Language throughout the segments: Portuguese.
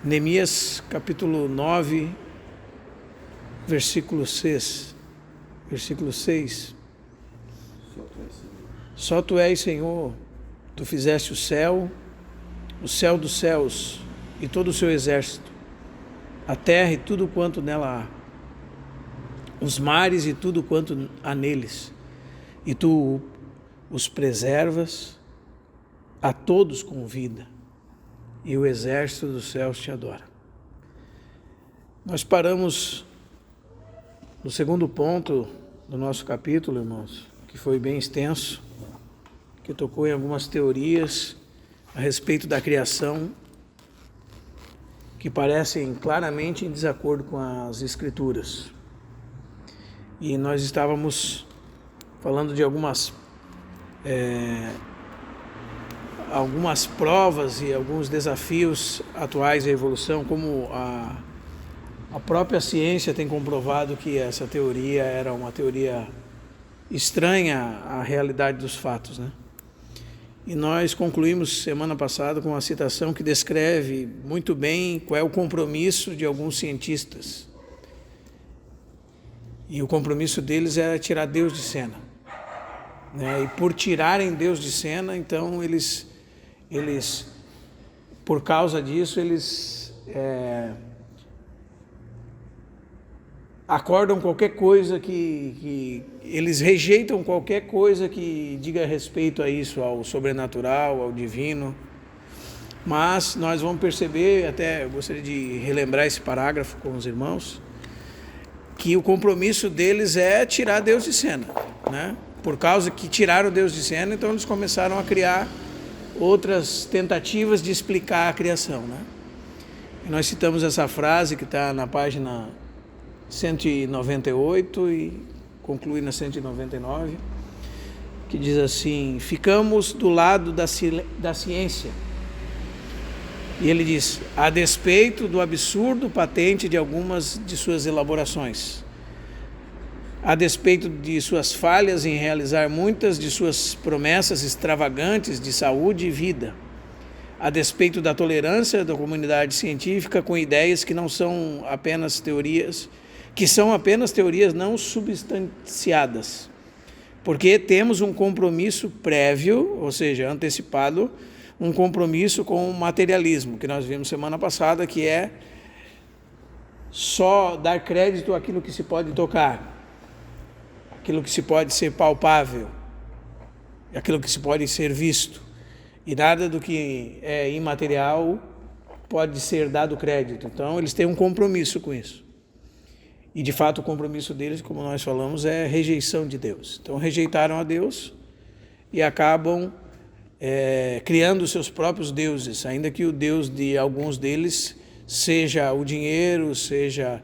Neemias capítulo 9, versículo 6. Só Tu és, Senhor, Tu fizeste o céu dos céus e todo o seu exército, a terra e tudo quanto nela há, os mares e tudo quanto há neles, e Tu os preservas a todos com vida, e o exército dos céus te adora. Nós paramos no segundo ponto do nosso capítulo, irmãos, que foi bem extenso, que tocou em algumas teorias a respeito da criação, que parecem claramente em desacordo com as Escrituras. E nós estávamos falando de algumas provas e alguns desafios atuais da evolução, como a própria ciência tem comprovado que essa teoria era uma teoria estranha à realidade dos fatos, né? E nós concluímos semana passada com uma citação que descreve muito bem qual é o compromisso de alguns cientistas. E o compromisso deles era tirar Deus de cena, né? E por tirarem Deus de cena, então eles por causa disso, eles acordam qualquer coisa que eles rejeitam qualquer coisa que diga respeito a isso, ao sobrenatural, ao divino. Mas nós vamos perceber, até eu gostaria de relembrar esse parágrafo com os irmãos, que o compromisso deles é tirar Deus de cena, né? Por causa que tiraram Deus de cena, então eles começaram a criar outras tentativas de explicar a criação, né? E nós citamos essa frase que está na página 198 e conclui na 199, que diz assim: ficamos do lado da ciência. E ele diz: a despeito do absurdo patente de algumas de suas elaborações, a despeito de suas falhas em realizar muitas de suas promessas extravagantes de saúde e vida, a despeito da tolerância da comunidade científica com ideias que são apenas teorias não substanciadas, porque temos um compromisso prévio, ou seja, antecipado, um compromisso com o materialismo, que nós vimos semana passada, que é só dar crédito àquilo que se pode tocar, aquilo que se pode ser palpável, aquilo que se pode ser visto, e nada do que é imaterial pode ser dado crédito. Então eles têm um compromisso com isso, e de fato o compromisso deles, como nós falamos, é rejeição de Deus. Então rejeitaram a Deus e acabam criando seus próprios deuses, ainda que o Deus de alguns deles seja o dinheiro, seja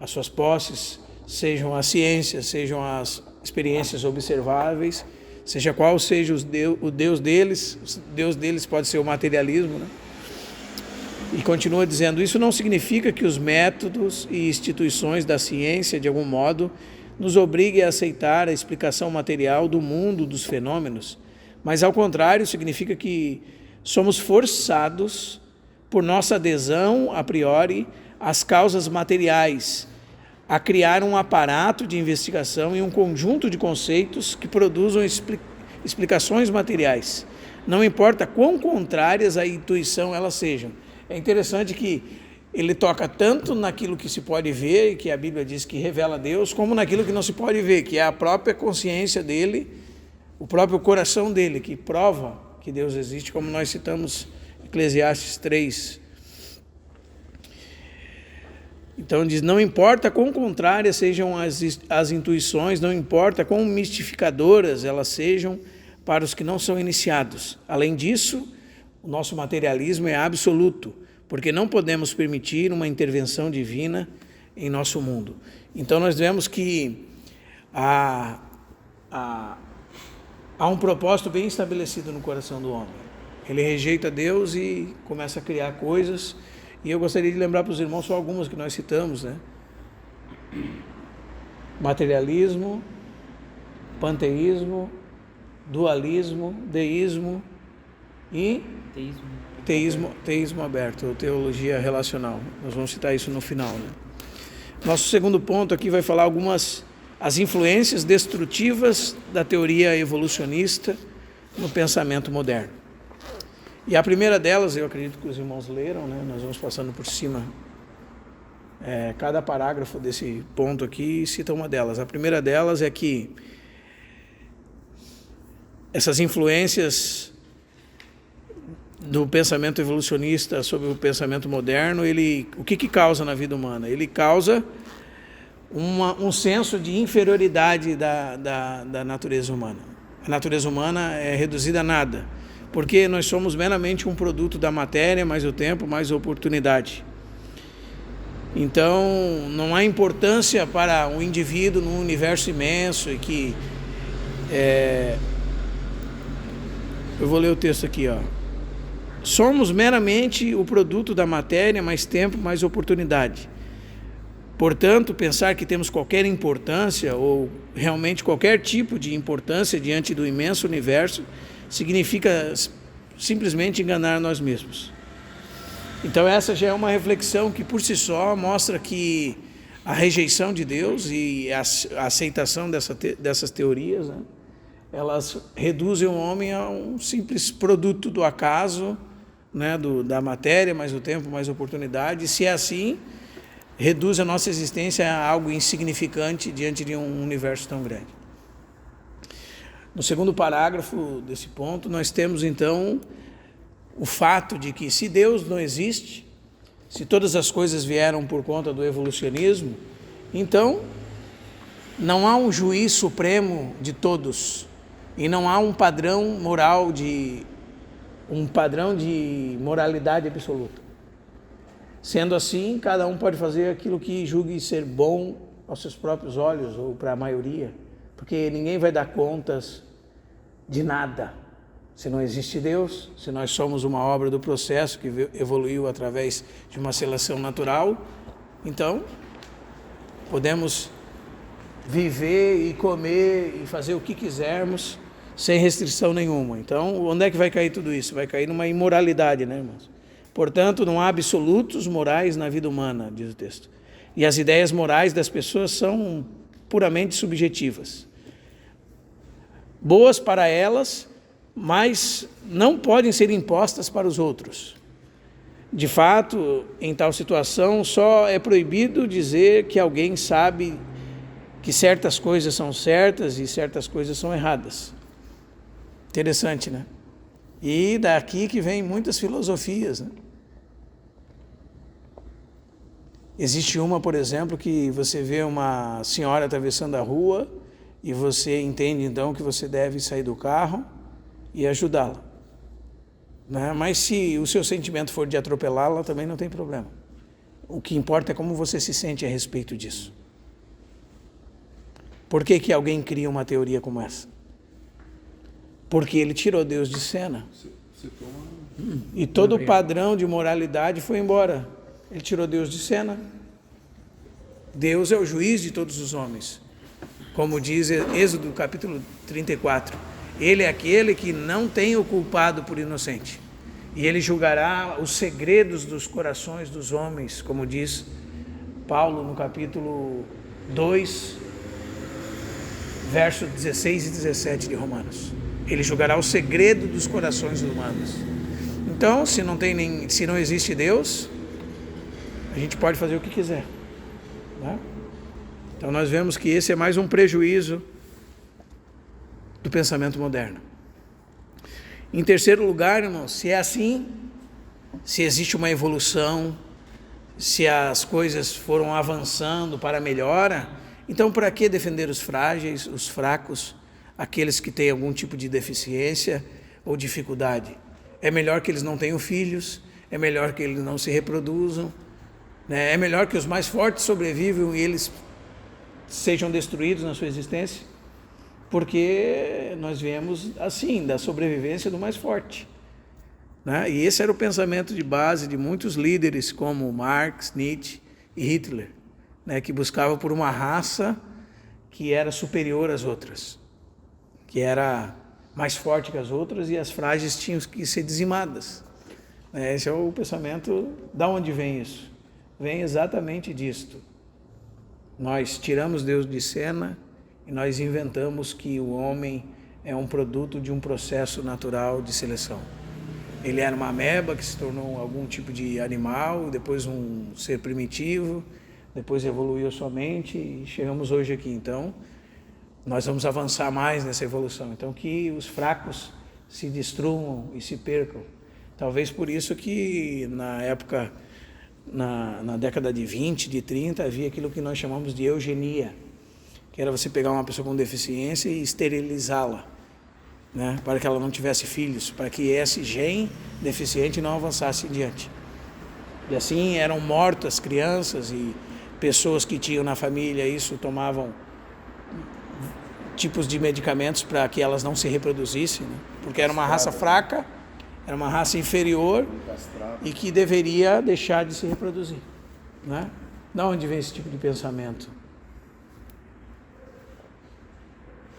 as suas posses, sejam a ciência, sejam as experiências observáveis, seja qual seja o Deus deles, o Deus deles pode ser o materialismo, né? E continua dizendo: isso não significa que os métodos e instituições da ciência, de algum modo, nos obriguem a aceitar a explicação material do mundo dos fenômenos, mas, ao contrário, significa que somos forçados, por nossa adesão a priori às causas materiais, a criar um aparato de investigação e um conjunto de conceitos que produzam explicações materiais, não importa quão contrárias à intuição elas sejam. É interessante que ele toca tanto naquilo que se pode ver, e que a Bíblia diz que revela Deus, como naquilo que não se pode ver, que é a própria consciência dele, o próprio coração dele, que prova que Deus existe, como nós citamos Eclesiastes 3. Então diz: não importa quão contrárias sejam as intuições, não importa quão mistificadoras elas sejam para os que não são iniciados. Além disso, o nosso materialismo é absoluto, porque não podemos permitir uma intervenção divina em nosso mundo. Então nós vemos que há um propósito bem estabelecido no coração do homem. Ele rejeita Deus e começa a criar coisas. E eu gostaria de lembrar para os irmãos só algumas que nós citamos, né? Materialismo, panteísmo, dualismo, deísmo e teísmo aberto, ou teologia relacional. Nós vamos citar isso no final, né? Nosso segundo ponto aqui vai falar as influências destrutivas da teoria evolucionista no pensamento moderno. E a primeira delas, eu acredito que os irmãos leram, né? Nós vamos passando por cima. Cada parágrafo desse ponto aqui cita uma delas. A primeira delas é que essas influências do pensamento evolucionista sobre o pensamento moderno, o que causa na vida humana? Ele causa um senso de inferioridade da natureza humana. A natureza humana é reduzida a nada, porque nós somos meramente um produto da matéria, mais o tempo, mais a oportunidade. Então, não há importância para um indivíduo num universo imenso e que... eu vou ler o texto aqui, ó. Somos meramente o produto da matéria, mais tempo, mais oportunidade. Portanto, pensar que temos qualquer importância ou realmente qualquer tipo de importância diante do imenso universo significa simplesmente enganar nós mesmos. Então essa já é uma reflexão que por si só mostra que a rejeição de Deus e a aceitação dessas teorias, né, elas reduzem o homem a um simples produto do acaso, né, da matéria, mais o tempo, mais a oportunidade. E se é assim, reduz a nossa existência a algo insignificante diante de um universo tão grande. No segundo parágrafo desse ponto, nós temos então o fato de que se Deus não existe, se todas as coisas vieram por conta do evolucionismo, então não há um juiz supremo de todos e não há um padrão moral um padrão de moralidade absoluta. Sendo assim, cada um pode fazer aquilo que julgue ser bom aos seus próprios olhos ou para a maioria, porque ninguém vai dar contas de nada. Se não existe Deus, se nós somos uma obra do processo que evoluiu através de uma seleção natural, então podemos viver e comer e fazer o que quisermos sem restrição nenhuma. Então, onde é que vai cair tudo isso? Vai cair numa imoralidade, né, irmãos? Portanto, não há absolutos morais na vida humana, diz o texto. E as ideias morais das pessoas são puramente subjetivas. Boas para elas, mas não podem ser impostas para os outros. De fato, em tal situação, só é proibido dizer que alguém sabe que certas coisas são certas e certas coisas são erradas. Interessante, né? E daqui que vem muitas filosofias, né? Existe uma, por exemplo, que você vê uma senhora atravessando a rua e você entende então que você deve sair do carro e ajudá-la, né? Mas se o seu sentimento for de atropelá-la, também não tem problema. O que importa é como você se sente a respeito disso. Por que alguém cria uma teoria como essa? Porque ele tirou Deus de cena. E todo o padrão de moralidade foi embora. Ele tirou Deus de cena. Deus é o juiz de todos os homens. Como diz Êxodo capítulo 34. Ele é aquele que não tem o culpado por inocente. E ele julgará os segredos dos corações dos homens, como diz Paulo no capítulo 2, verso 16 e 17 de Romanos. Ele julgará o segredo dos corações humanos. Então, se não existe Deus, a gente pode fazer o que quiser, né? Então nós vemos que esse é mais um prejuízo do pensamento moderno. Em terceiro lugar, irmãos, se é assim, se existe uma evolução, se as coisas foram avançando para a melhora, então para que defender os frágeis, os fracos, aqueles que têm algum tipo de deficiência ou dificuldade? É melhor que eles não tenham filhos, é melhor que eles não se reproduzam, né? É melhor que os mais fortes sobrevivam e eles sejam destruídos na sua existência, porque nós viemos assim, da sobrevivência do mais forte, né? E esse era o pensamento de base de muitos líderes como Marx, Nietzsche e Hitler, né? Que buscavam por uma raça que era superior às outras, que era mais forte que as outras, e as frágeis tinham que ser dizimadas, Esse é o pensamento. Da onde vem isso? Vem exatamente disto. Nós tiramos Deus de cena e nós inventamos que o homem é um produto de um processo natural de seleção. Ele era uma ameba que se tornou algum tipo de animal, depois um ser primitivo, depois evoluiu sua mente e chegamos hoje aqui. Então, nós vamos avançar mais nessa evolução. Então, que os fracos se destruam e se percam. Talvez por isso que na época, na década de 20, de 30, havia aquilo que nós chamamos de eugenia, que era você pegar uma pessoa com deficiência e esterilizá-la, né, para que ela não tivesse filhos, para que esse gene deficiente não avançasse adiante. E assim eram mortas crianças e pessoas que tinham na família isso, tomavam tipos de medicamentos para que elas não se reproduzissem, né, porque era uma raça fraca, era uma raça inferior e que deveria deixar de se reproduzir, né? Da onde vem esse tipo de pensamento?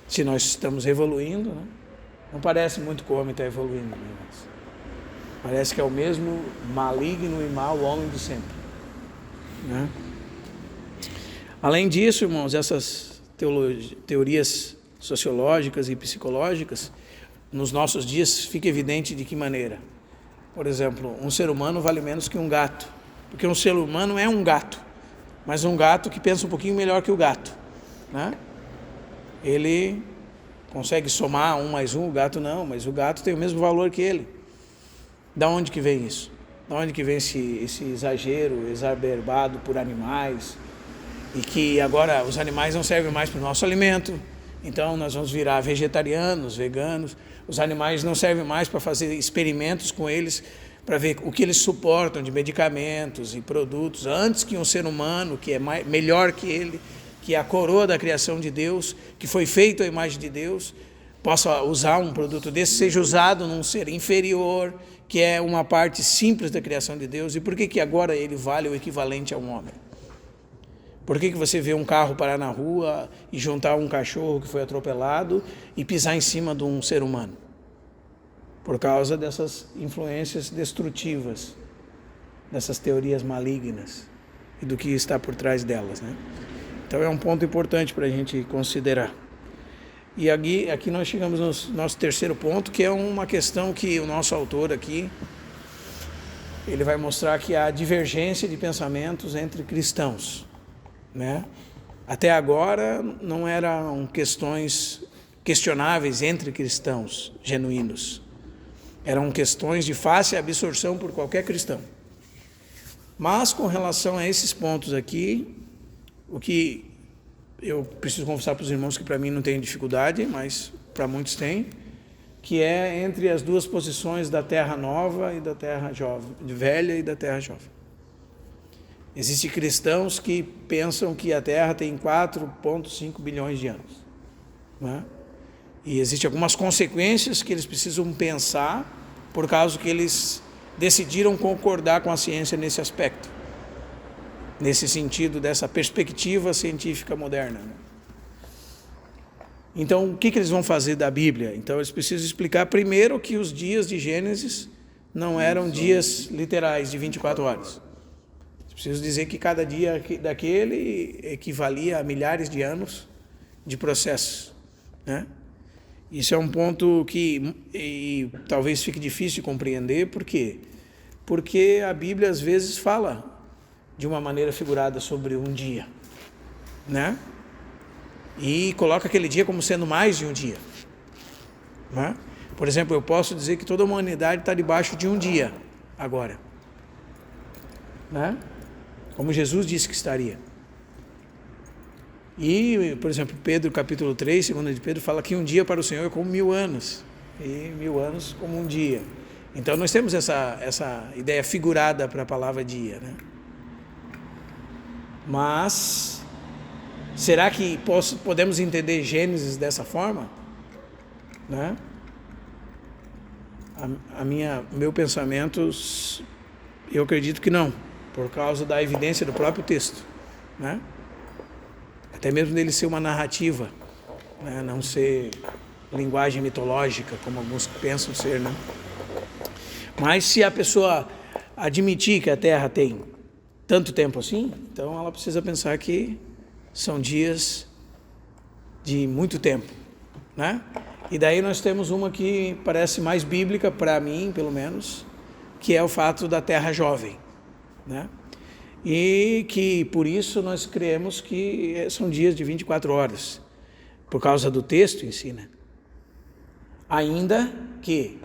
Se nós estamos evoluindo, né? Não parece muito que o homem está evoluindo, né? Parece que é o mesmo maligno e mau homem de sempre, né? Além disso, irmãos, essas teorias sociológicas e psicológicas, nos nossos dias fica evidente de que maneira. Por exemplo, um ser humano vale menos que um gato, porque um ser humano é um gato, mas um gato que pensa um pouquinho melhor que o gato, né? Ele consegue somar 1 mais 1, o gato não, mas o gato tem o mesmo valor que ele. Da onde que vem isso? Da onde que vem esse exagero exacerbado por animais, e que agora os animais não servem mais para o nosso alimento, então nós vamos virar vegetarianos, veganos. Os animais não servem mais para fazer experimentos com eles, para ver o que eles suportam de medicamentos e produtos, antes que um ser humano, que é melhor que ele, que é a coroa da criação de Deus, que foi feito à imagem de Deus, possa usar um produto desse, seja usado num ser inferior, que é uma parte simples da criação de Deus. E por que agora ele vale o equivalente a um homem? Por que você vê um carro parar na rua e juntar um cachorro que foi atropelado e pisar em cima de um ser humano? Por causa dessas influências destrutivas, dessas teorias malignas e do que está por trás delas, né? Então é um ponto importante para a gente considerar. E aqui nós chegamos no nosso terceiro ponto, que é uma questão que o nosso autor aqui, ele vai mostrar que há divergência de pensamentos entre cristãos, né? Até agora não eram questões questionáveis entre cristãos genuínos, eram questões de fácil absorção por qualquer cristão. Mas com relação a esses pontos aqui, o que eu preciso confessar para os irmãos que para mim não tem dificuldade, mas para muitos tem, que é entre as duas posições da terra nova e da terra jovem, velha e da terra jovem. Existem cristãos que pensam que a Terra tem 4,5 bilhões de anos, né? E existem algumas consequências que eles precisam pensar por causa que eles decidiram concordar com a ciência nesse aspecto, nesse sentido dessa perspectiva científica moderna, né? Então, o que eles vão fazer da Bíblia? Então, eles precisam explicar primeiro que os dias de Gênesis não eram dias literais de 24 horas. Preciso dizer que cada dia daquele equivalia a milhares de anos de processo, né? Isso é um ponto que talvez fique difícil de compreender. Por quê? Porque a Bíblia às vezes fala de uma maneira figurada sobre um dia, né? E coloca aquele dia como sendo mais de um dia, né? Por exemplo, eu posso dizer que toda a humanidade está debaixo de um dia agora, né? Como Jesus disse que estaria. E, por exemplo, Pedro, capítulo 3, 2 de Pedro, fala que um dia para o Senhor é como 1000 anos, e 1000 anos como um dia. Então, nós temos essa ideia figurada para a palavra dia, né? Mas, será que podemos entender Gênesis dessa forma? Né? Meu pensamento, eu acredito que não, por causa da evidência do próprio texto, né? Até mesmo dele ser uma narrativa, né? Não ser linguagem mitológica, como alguns pensam ser, né? Mas se a pessoa admitir que a Terra tem tanto tempo assim, então ela precisa pensar que são dias de muito tempo, né? E daí nós temos uma que parece mais bíblica, para mim, pelo menos, que é o fato da Terra jovem, né? E que por isso nós cremos que são dias de 24 horas, por causa do texto em si, né? Ainda que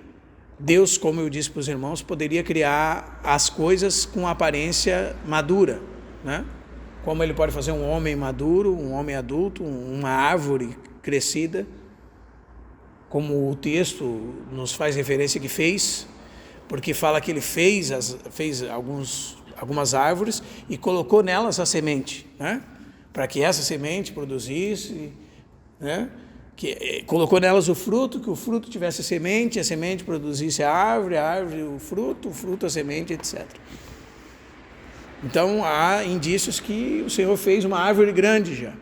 Deus, como eu disse para os irmãos, poderia criar as coisas com aparência madura, né? Como ele pode fazer um homem maduro, um homem adulto, uma árvore crescida, como o texto nos faz referência que fez, porque fala que ele fez algumas árvores e colocou nelas a semente, né? Para que essa semente produzisse, né? Colocou nelas o fruto, que o fruto tivesse semente, a semente produzisse a árvore o fruto a semente, etc. Então há indícios que o Senhor fez uma árvore grande já,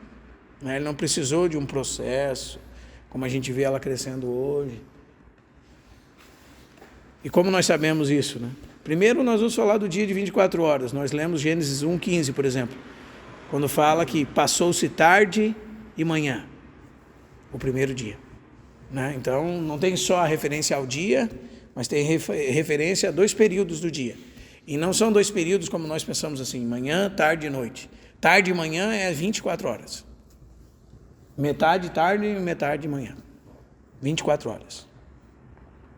né? Ele não precisou de um processo, como a gente vê ela crescendo hoje. E como nós sabemos isso, né? Primeiro nós vamos falar do dia de 24 horas, nós lemos Gênesis 1:15, por exemplo, quando fala que passou-se tarde e manhã, o primeiro dia, né? Então não tem só a referência ao dia, mas tem referência a 2 períodos do dia, e não são 2 períodos como nós pensamos assim, manhã, tarde e noite. Tarde e manhã é 24 horas, metade tarde e metade manhã, 24 horas,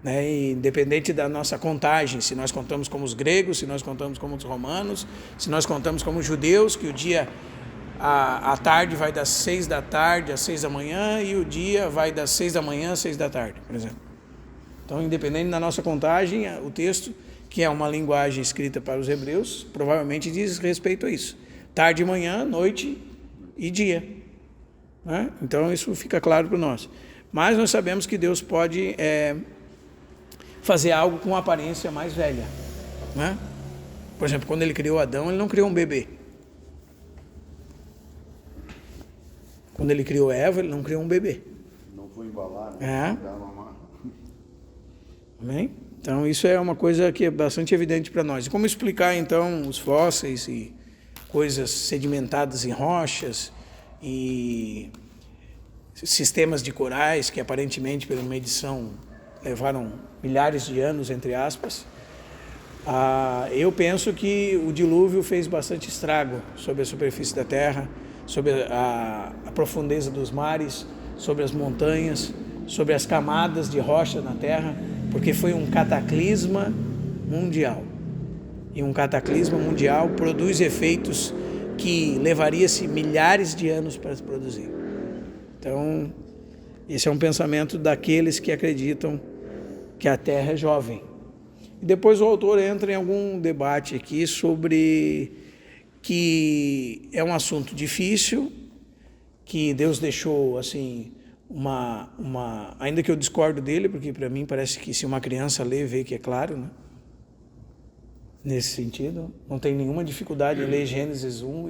né? Independente da nossa contagem, se nós contamos como os gregos, se nós contamos como os romanos, se nós contamos como os judeus, que o dia, a tarde vai das 6 da tarde às 6 da manhã e o dia vai das 6 da manhã às 6 da tarde, por exemplo. Então, independente da nossa contagem, o texto, que é uma linguagem escrita para os hebreus, provavelmente diz respeito a isso. Tarde e manhã, noite e dia, né? Então, isso fica claro para nós. Mas nós sabemos que Deus pode fazer algo com aparência mais velha, né? Por exemplo, quando ele criou Adão, ele não criou um bebê. Quando ele criou Eva, ele não criou um bebê. Não foi embalar, né? Amém? Então isso é uma coisa que é bastante evidente para nós. E como explicar então os fósseis e coisas sedimentadas em rochas e sistemas de corais que aparentemente pela medição levaram milhares de anos, entre aspas. Eu penso que o dilúvio fez bastante estrago sobre a superfície da terra, sobre a profundeza dos mares, sobre as montanhas, sobre as camadas de rocha na terra, porque foi um cataclisma mundial. E um cataclisma mundial produz efeitos que levaria-se milhares de anos para se produzir. Então, esse é um pensamento daqueles que acreditam que a terra é jovem. E depois o autor entra em algum debate aqui sobre que é um assunto difícil, que Deus deixou assim ainda que eu discordo dele, porque para mim parece que se uma criança lê, vê que é claro, né? Nesse sentido, não tem nenhuma dificuldade em ler Gênesis 1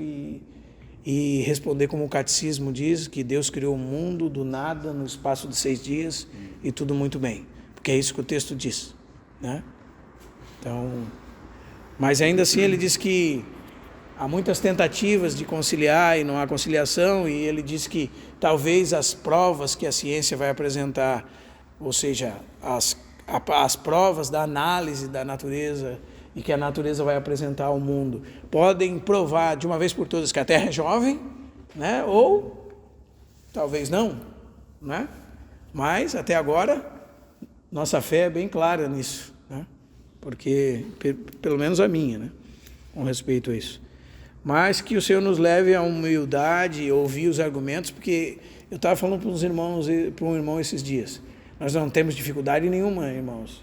e responder como o catecismo diz, que Deus criou o mundo do nada no espaço de 6 dias e tudo muito bem, porque é isso que o texto diz, né? Então, mas ainda assim ele diz que há muitas tentativas de conciliar e não há conciliação, e ele diz que talvez as provas que a ciência vai apresentar, ou seja, as provas da análise da natureza e que a natureza vai apresentar ao mundo, podem provar de uma vez por todas que a Terra é jovem, né? Ou talvez não, né? Mas até agora nossa fé é bem clara nisso, né? Porque, pelo menos a minha, né? Com respeito a isso. Mas que o Senhor nos leve à humildade, ouvir os argumentos, porque eu estava falando para um irmão esses dias, nós não temos dificuldade nenhuma, irmãos,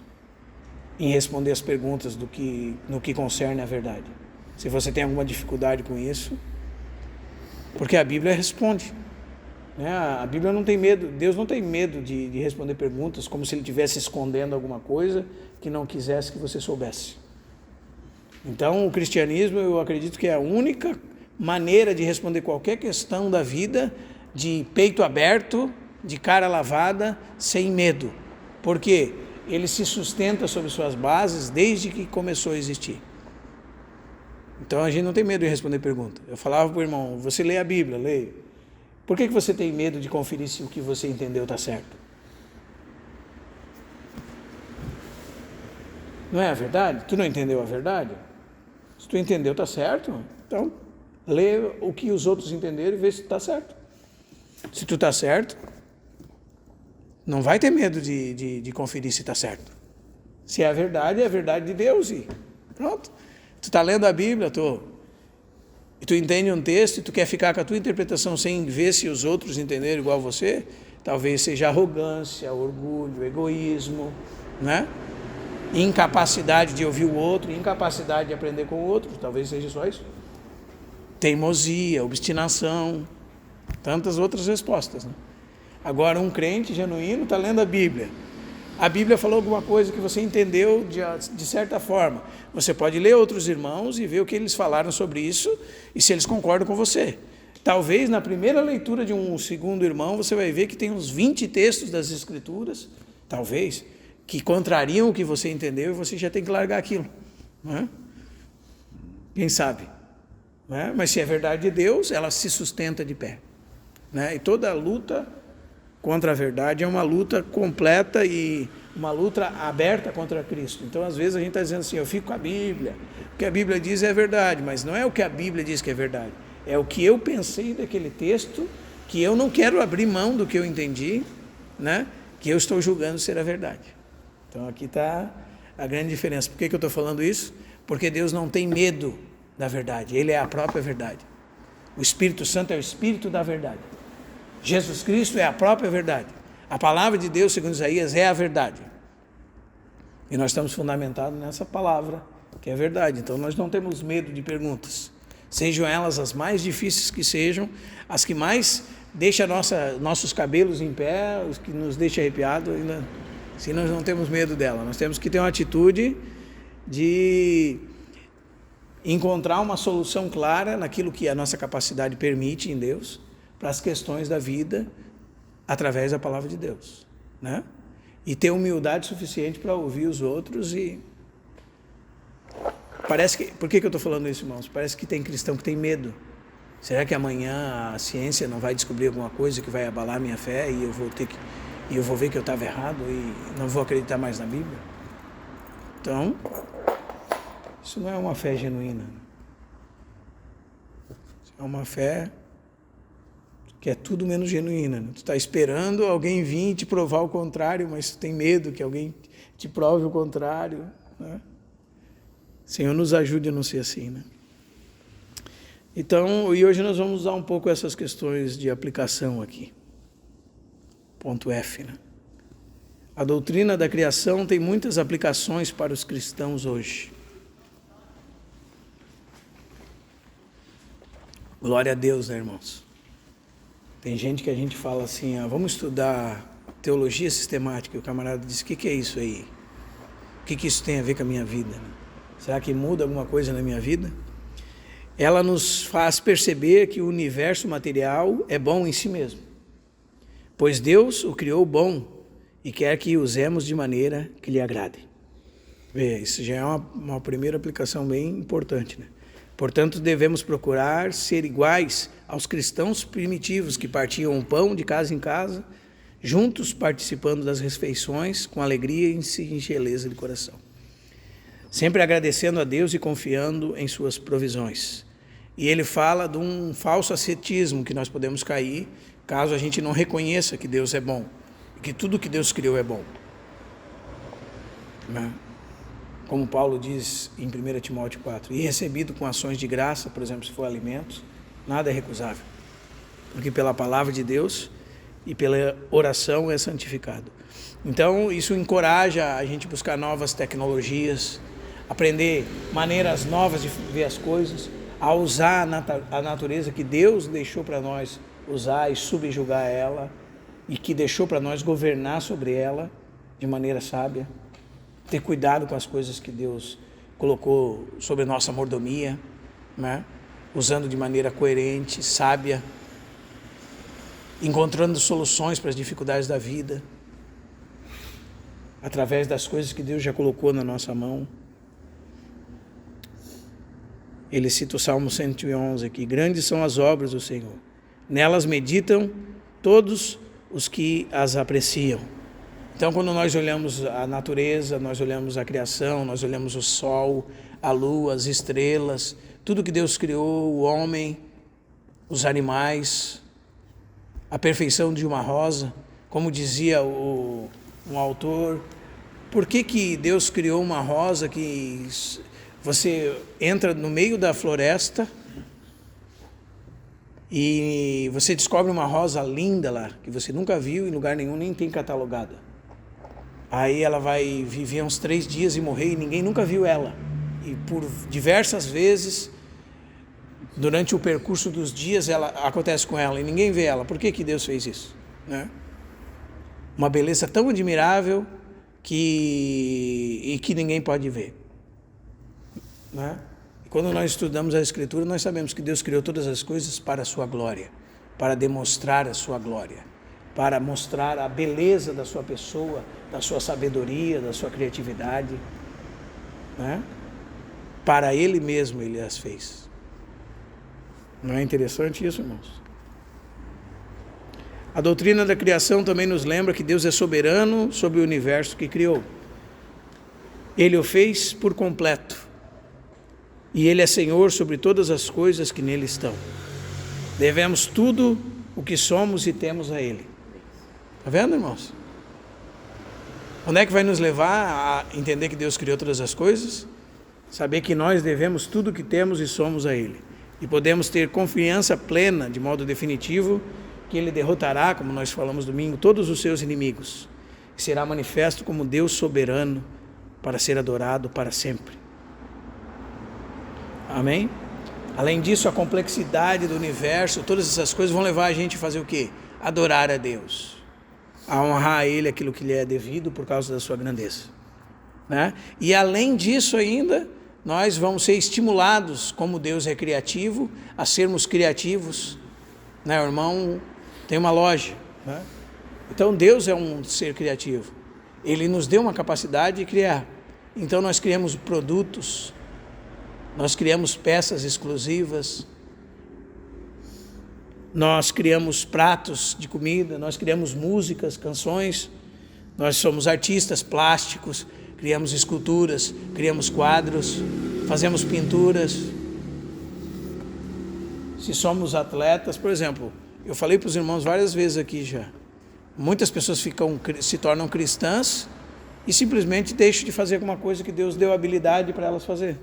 em responder as perguntas no que concerne a verdade. Se você tem alguma dificuldade com isso, porque a Bíblia responde, né? A Bíblia não tem medo, Deus não tem medo de responder perguntas como se Ele estivesse escondendo alguma coisa que não quisesse que você soubesse. Então, o cristianismo, eu acredito que é a única maneira de responder qualquer questão da vida de peito aberto, de cara lavada, sem medo. Porque ele se sustenta sobre suas bases desde que começou a existir. Então a gente não tem medo de responder pergunta. Eu falava para o irmão, você lê a Bíblia, leia. Por que você tem medo de conferir se o que você entendeu está certo? Não é a verdade? Tu não entendeu a verdade? Se tu entendeu, está certo. Então, lê o que os outros entenderam e vê se está certo. Se tu está certo, não vai ter medo de conferir se está certo. Se é a verdade de Deus e pronto. Tu está lendo a Bíblia, e tu entende um texto e tu quer ficar com a tua interpretação sem ver se os outros entenderam igual você, talvez seja arrogância, orgulho, egoísmo, né? Incapacidade de ouvir o outro, incapacidade de aprender com o outro, talvez seja só isso. Teimosia, obstinação, tantas outras respostas, né? Agora, um crente genuíno está lendo a Bíblia. A Bíblia falou alguma coisa que você entendeu de certa forma. Você pode ler outros irmãos e ver o que eles falaram sobre isso e se eles concordam com você. Talvez na primeira leitura de um segundo irmão você vai ver que tem uns 20 textos das Escrituras, talvez, que contrariam o que você entendeu e você já tem que largar aquilo. Não é? Quem sabe? Não é? Mas se é verdade de Deus, ela se sustenta de pé. Né? E toda luta contra a verdade é uma luta completa e uma luta aberta contra Cristo. Então, às vezes, a gente está dizendo assim, eu fico com a Bíblia, o que a Bíblia diz é verdade, mas não é o que a Bíblia diz que é verdade, é o que eu pensei daquele texto, que eu não quero abrir mão do que eu entendi, né? Que eu estou julgando ser a verdade. Então, aqui está a grande diferença. Por que eu estou falando isso? Porque Deus não tem medo da verdade, Ele é a própria verdade. O Espírito Santo é o Espírito da verdade. Jesus Cristo é a própria verdade. A palavra de Deus, segundo Isaías, é a verdade. E nós estamos fundamentados nessa palavra, que é a verdade. Então, nós não temos medo de perguntas. Sejam elas as mais difíceis que sejam, as que mais deixam nossos cabelos em pé, os que nos deixam arrepiados, se nós não temos medo dela. Nós temos que ter uma atitude de encontrar uma solução clara naquilo que a nossa capacidade permite em Deus, para as questões da vida, através da palavra de Deus, né? E ter humildade suficiente para ouvir os outros e... Por que eu estou falando isso, irmãos? Parece que tem cristão que tem medo. Será que amanhã a ciência não vai descobrir alguma coisa que vai abalar a minha fé e eu vou ver que eu estava errado e não vou acreditar mais na Bíblia? Então, isso não é uma fé genuína. Isso é uma fé que é tudo menos genuína. Tu está esperando alguém vir te provar o contrário, mas tu tem medo que alguém te prove o contrário, né? Senhor, nos ajude a não ser assim, né? Então, e hoje nós vamos usar um pouco essas questões de aplicação aqui. Ponto F, né? A doutrina da criação tem muitas aplicações para os cristãos hoje. Glória a Deus, né, irmãos? Tem gente que a gente fala assim, vamos estudar teologia sistemática, e o camarada diz, o que é isso aí? O que isso tem a ver com a minha vida? Será que muda alguma coisa na minha vida? Ela nos faz perceber que o universo material é bom em si mesmo, pois Deus o criou bom e quer que o usemos de maneira que lhe agrade. Isso já é uma primeira aplicação bem importante, né? Portanto, devemos procurar ser iguais aos cristãos primitivos que partiam o pão de casa em casa, juntos participando das refeições com alegria e singeleza de coração, sempre agradecendo a Deus e confiando em suas provisões. E ele fala de um falso ascetismo que nós podemos cair caso a gente não reconheça que Deus é bom, e que tudo que Deus criou é bom, né? Como Paulo diz em 1 Timóteo 4, e recebido com ações de graça, por exemplo, se for alimentos, nada é recusável, porque pela palavra de Deus e pela oração é santificado. Então, isso encoraja a gente buscar novas tecnologias, aprender maneiras novas de ver as coisas, a usar a natureza que Deus deixou para nós usar e subjugar ela, e que deixou para nós governar sobre ela de maneira sábia, ter cuidado com as coisas que Deus colocou sobre nossa mordomia, né? Usando de maneira coerente, sábia, encontrando soluções para as dificuldades da vida. através das coisas que Deus já colocou na nossa mão. Ele cita o Salmo 111 aqui: grandes são as obras do Senhor, nelas meditam todos os que as apreciam. Então, quando nós olhamos a natureza, nós olhamos a criação, nós olhamos o sol, a lua, as estrelas, tudo que Deus criou, o homem, os animais, a perfeição de uma rosa, como dizia um autor, por que Deus criou uma rosa que você entra no meio da floresta e você descobre uma rosa linda lá, que você nunca viu em lugar nenhum, nem tem catalogada. Aí ela vai viver uns 3 dias e morrer e ninguém nunca viu ela. E por diversas vezes, durante o percurso dos dias, ela acontece com ela e ninguém vê ela. Por que Deus fez isso? Né? Uma beleza tão admirável que ninguém pode ver. Né? E quando nós estudamos a Escritura, nós sabemos que Deus criou todas as coisas para a sua glória, para demonstrar a sua glória, para mostrar a beleza da sua pessoa, da sua sabedoria, da sua criatividade. Né? Para Ele mesmo Ele as fez. Não é interessante isso, irmãos? A doutrina da criação também nos lembra que Deus é soberano sobre o universo que criou. Ele o fez por completo. E Ele é Senhor sobre todas as coisas que nele estão. Devemos tudo o que somos e temos a Ele. Está vendo, irmãos? Onde é que vai nos levar a entender que Deus criou todas as coisas? Saber que nós devemos tudo o que temos e somos a Ele. E podemos ter confiança plena, de modo definitivo, que Ele derrotará, como nós falamos domingo, todos os seus inimigos. E será manifesto como Deus soberano para ser adorado para sempre. Amém? Além disso, a complexidade do universo, todas essas coisas vão levar a gente a fazer o quê? Adorar a Deus. A honrar a Ele aquilo que lhe é devido por causa da sua grandeza. Né? E além disso ainda, nós vamos ser estimulados, como Deus é criativo, a sermos criativos. Né? O irmão tem uma loja. Né? Então Deus é um ser criativo. Ele nos deu uma capacidade de criar. Então nós criamos produtos, nós criamos peças exclusivas, nós criamos pratos de comida, nós criamos músicas, canções, nós somos artistas plásticos, criamos esculturas, criamos quadros, fazemos pinturas. Se somos atletas, por exemplo, eu falei para os irmãos várias vezes aqui já, muitas pessoas se tornam cristãs e simplesmente deixam de fazer alguma coisa que Deus deu habilidade para elas fazer,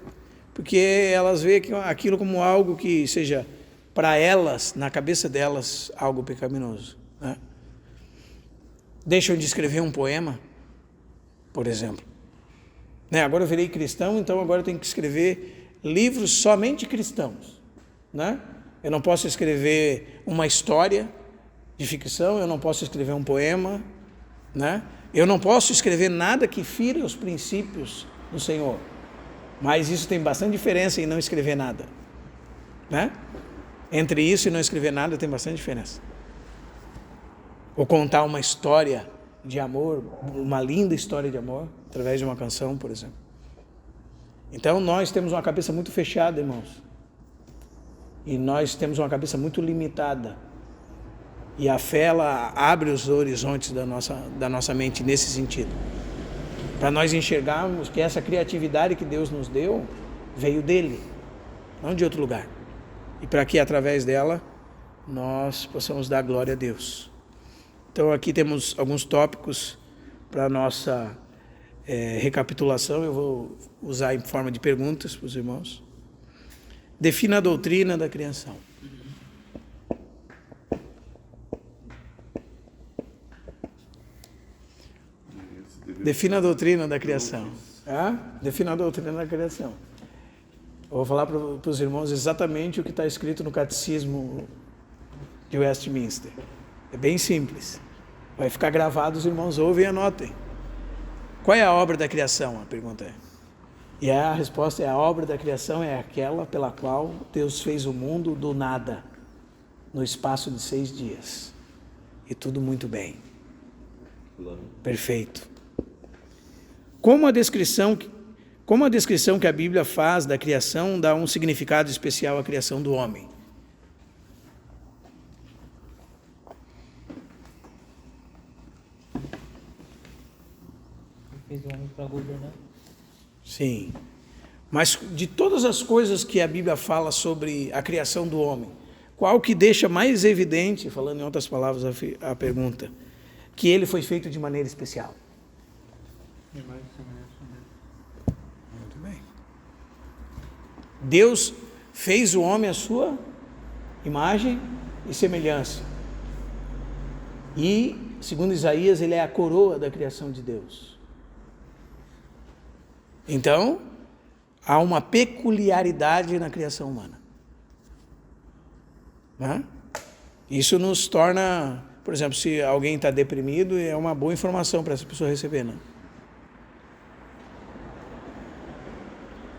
porque elas veem aquilo como algo que seja, para elas, na cabeça delas, algo pecaminoso. Né? Deixam de escrever um poema, por exemplo. Né? Agora eu virei cristão, então agora eu tenho que escrever livros somente cristãos. Né? Eu não posso escrever uma história de ficção, eu não posso escrever um poema, né? Eu não posso escrever nada que fira os princípios do Senhor. Mas isso tem bastante diferença em não escrever nada. Né? Entre isso e não escrever nada tem bastante diferença. Ou contar uma história de amor, uma linda história de amor, através de uma canção, por exemplo. Então nós temos uma cabeça muito fechada, irmãos. E nós temos uma cabeça muito limitada. E a fé, ela abre os horizontes da nossa mente nesse sentido. Para nós enxergarmos que essa criatividade que Deus nos deu veio dele, não de outro lugar. E para que através dela nós possamos dar glória a Deus. Então aqui temos alguns tópicos para a nossa recapitulação. Eu vou usar em forma de perguntas para os irmãos. Defina a doutrina da criação. Defina a doutrina da criação. Defina a doutrina da criação. Eu vou falar para os irmãos exatamente o que está escrito no Catecismo de Westminster. É bem simples. Vai ficar gravado, os irmãos ouvem e anotem. Qual é a obra da criação? A pergunta é. E a resposta é: a obra da criação é aquela pela qual Deus fez o mundo do nada, no espaço de 6 dias. E tudo muito bem. Perfeito. Como a descrição que a Bíblia faz da criação dá um significado especial à criação do homem. Fez o homem para governar. Sim. Mas de todas as coisas que a Bíblia fala sobre a criação do homem, qual que deixa mais evidente, falando em outras palavras a pergunta, que ele foi feito de maneira especial? Muito bem. Deus fez o homem à sua imagem e semelhança. E, segundo Isaías, ele é a coroa da criação de Deus. Então, há uma peculiaridade na criação humana. Né? Isso nos torna, por exemplo, se alguém está deprimido, é uma boa informação para essa pessoa receber, né?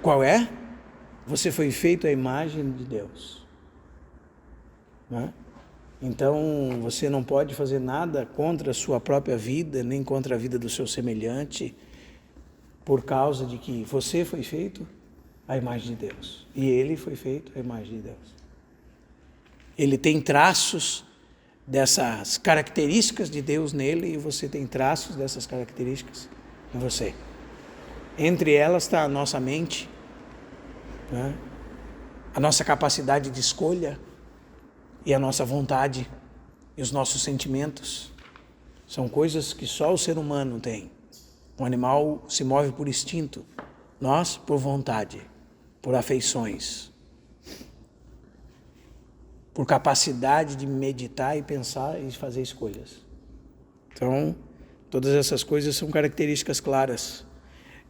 Qual é? Você foi feito à imagem de Deus. Né? Então, você não pode fazer nada contra a sua própria vida, nem contra a vida do seu semelhante, por causa de que você foi feito à imagem de Deus. E ele foi feito à imagem de Deus. Ele tem traços dessas características de Deus nele e você tem traços dessas características em você. Entre elas está a nossa mente, né? A nossa capacidade de escolha e a nossa vontade e os nossos sentimentos. São coisas que só o ser humano tem. Um animal se move por instinto, nós por vontade, por afeições, por capacidade de meditar e pensar e fazer escolhas. Então, todas essas coisas são características claras.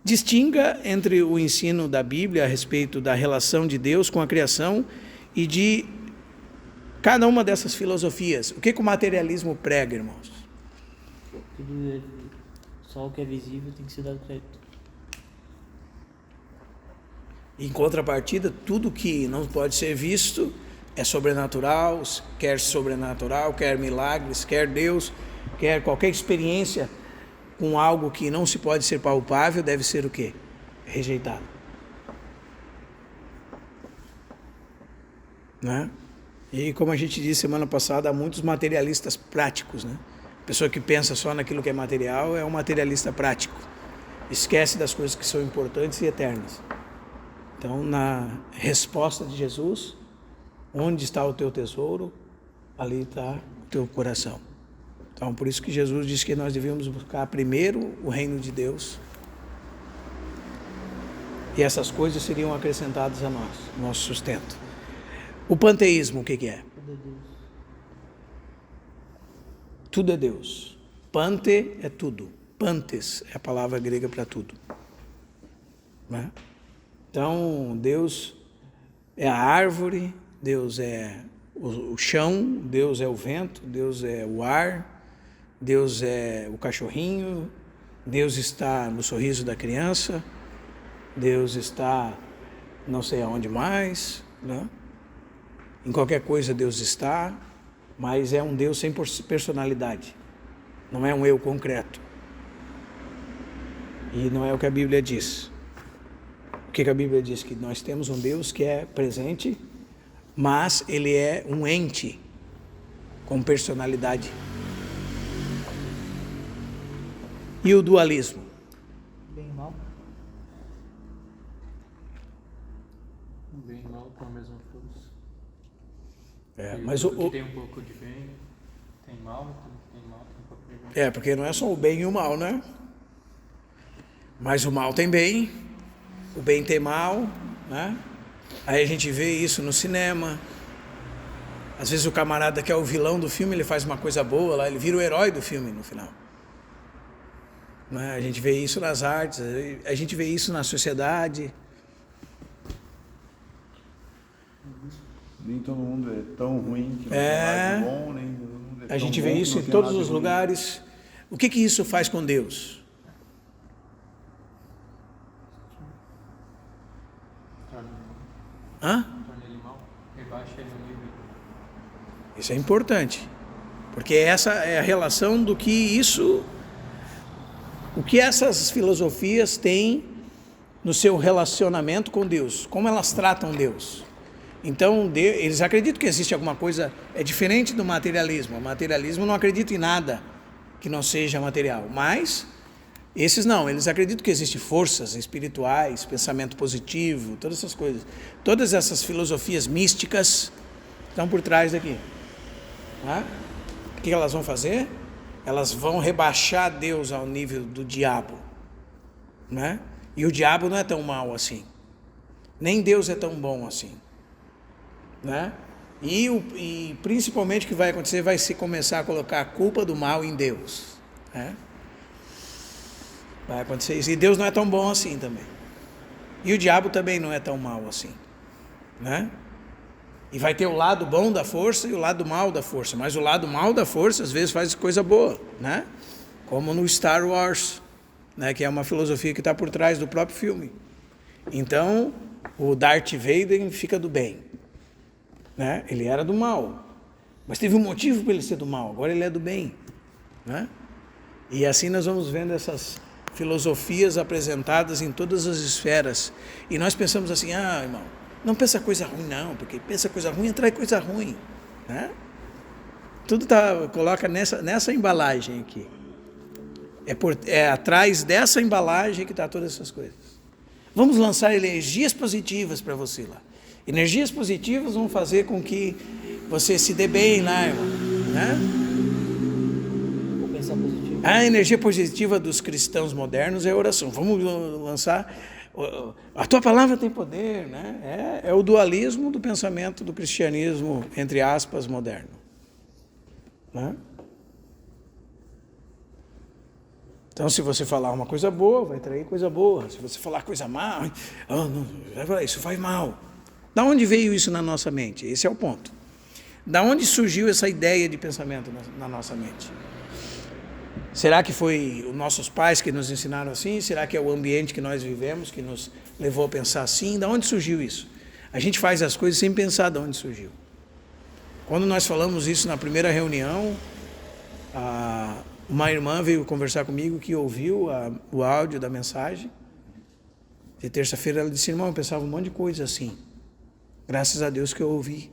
Distinga entre o ensino da Bíblia a respeito da relação de Deus com a criação e de cada uma dessas filosofias. O que o materialismo prega, irmãos? Só o que é visível tem que ser dado crédito. Em contrapartida, tudo que não pode ser visto é sobrenatural, quer milagres, quer Deus, quer qualquer experiência com algo que não se pode ser palpável, deve ser o quê? Rejeitado. Né? E como a gente disse semana passada, há muitos materialistas práticos, né? A pessoa que pensa só naquilo que é material é um materialista prático. Esquece das coisas que são importantes e eternas. Então, na resposta de Jesus, onde está o teu tesouro, ali está o teu coração. Então, por isso que Jesus disse que nós devíamos buscar primeiro o reino de Deus. E essas coisas seriam acrescentadas a nós, nosso sustento. O panteísmo, o que é? Tudo é Deus. Pante é tudo. Pantes é a palavra grega para tudo. Né? Então, Deus é a árvore, Deus é o chão, Deus é o vento, Deus é o ar, Deus é o cachorrinho, Deus está no sorriso da criança, Deus está não sei aonde mais, né? Em qualquer coisa Deus está, mas é um Deus sem personalidade, não é um eu concreto. E não é o que a Bíblia diz. O que a Bíblia diz? Que nós temos um Deus que é presente, mas ele é um ente com personalidade. E o dualismo? Bem e mal. Bem e mal com a mesma força. Mas tudo que tem um pouco de bem, tem mal, tudo que tem mal tem um pouco de bem. Porque não é só o bem e o mal, né? Mas o mal tem bem, o bem tem mal, né? Aí a gente vê isso no cinema. Às vezes o camarada que é o vilão do filme, ele faz uma coisa boa lá, ele vira o herói do filme no final. Né? A gente vê isso nas artes, a gente vê isso na sociedade. Nem todo mundo é tão ruim que não tem nada de bom, nem todo mundo é tão A gente bom vê que isso não em tem todos nada de os ruim. lugares. O que isso faz com Deus? Torna ele mal, rebaixa ele no nível. Isso é importante, porque essa é a relação do que isso o que essas filosofias têm no seu relacionamento com Deus, como elas tratam Deus. Então, eles acreditam que existe alguma coisa, é diferente do materialismo. O materialismo não acredita em nada que não seja material, mas esses não, eles acreditam que existem forças espirituais, pensamento positivo, todas essas coisas. Todas essas filosofias místicas estão por trás daqui. O que elas vão fazer? Elas vão rebaixar Deus ao nível do diabo, né? E o diabo não é tão mau assim, nem Deus é tão bom assim, né? E principalmente o que vai acontecer vai se começar a colocar a culpa do mal em Deus, né? Vai acontecer isso. E Deus não é tão bom assim também. E o diabo também não é tão mau assim, né? E vai ter o lado bom da força e o lado mal da força. Mas o lado mal da força às vezes faz coisa boa, né? Como no Star Wars, né? Que é uma filosofia que está por trás do próprio filme. Então, o Darth Vader fica do bem, né? Ele era do mal, mas teve um motivo para ele ser do mal. Agora ele é do bem, né? E assim nós vamos vendo essas filosofias apresentadas em todas as esferas. E nós pensamos assim, irmão, não pensa coisa ruim não, porque pensa coisa ruim, atrai coisa ruim, né? Tudo coloca nessa embalagem aqui. É atrás dessa embalagem que está todas essas coisas. Vamos lançar energias positivas para você lá. Energias positivas vão fazer com que você se dê bem lá, irmão, né? Vou pensar positivo. A energia positiva dos cristãos modernos é a oração. Vamos lançar... A tua palavra tem poder, né? É o dualismo do pensamento do cristianismo, entre aspas, moderno, né? Então, se você falar uma coisa boa, vai trair coisa boa. Se você falar coisa má, isso faz mal. Da onde veio isso na nossa mente? Esse é o ponto. Da onde surgiu essa ideia de pensamento na nossa mente? Será que foi os nossos pais que nos ensinaram assim? Será que é o ambiente que nós vivemos que nos levou a pensar assim? Da onde surgiu isso? A gente faz as coisas sem pensar de onde surgiu. Quando nós falamos isso na primeira reunião, uma irmã veio conversar comigo que ouviu o áudio da mensagem. De terça-feira ela disse, irmão, eu pensava um monte de coisa assim. Graças a Deus que eu ouvi.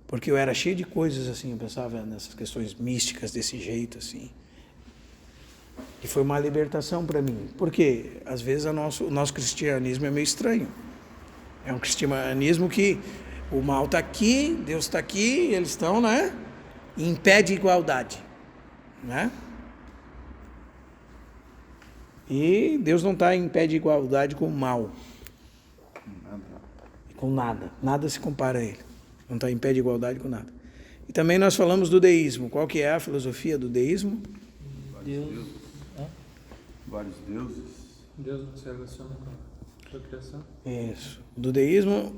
Porque eu era cheio de coisas assim, eu pensava nessas questões místicas desse jeito assim. E foi uma libertação para mim. Porque às vezes o nosso cristianismo é meio estranho. É um cristianismo que o mal está aqui, Deus está aqui, eles estão, né? Em pé de igualdade, né? E Deus não está em pé de igualdade com o mal. Com nada. Nada se compara a ele. Não está em pé de igualdade com nada. E também nós falamos do deísmo. Qual que é a filosofia do deísmo? Deus. Vários deuses. Deus não se relaciona com a criação. Isso. Do deísmo,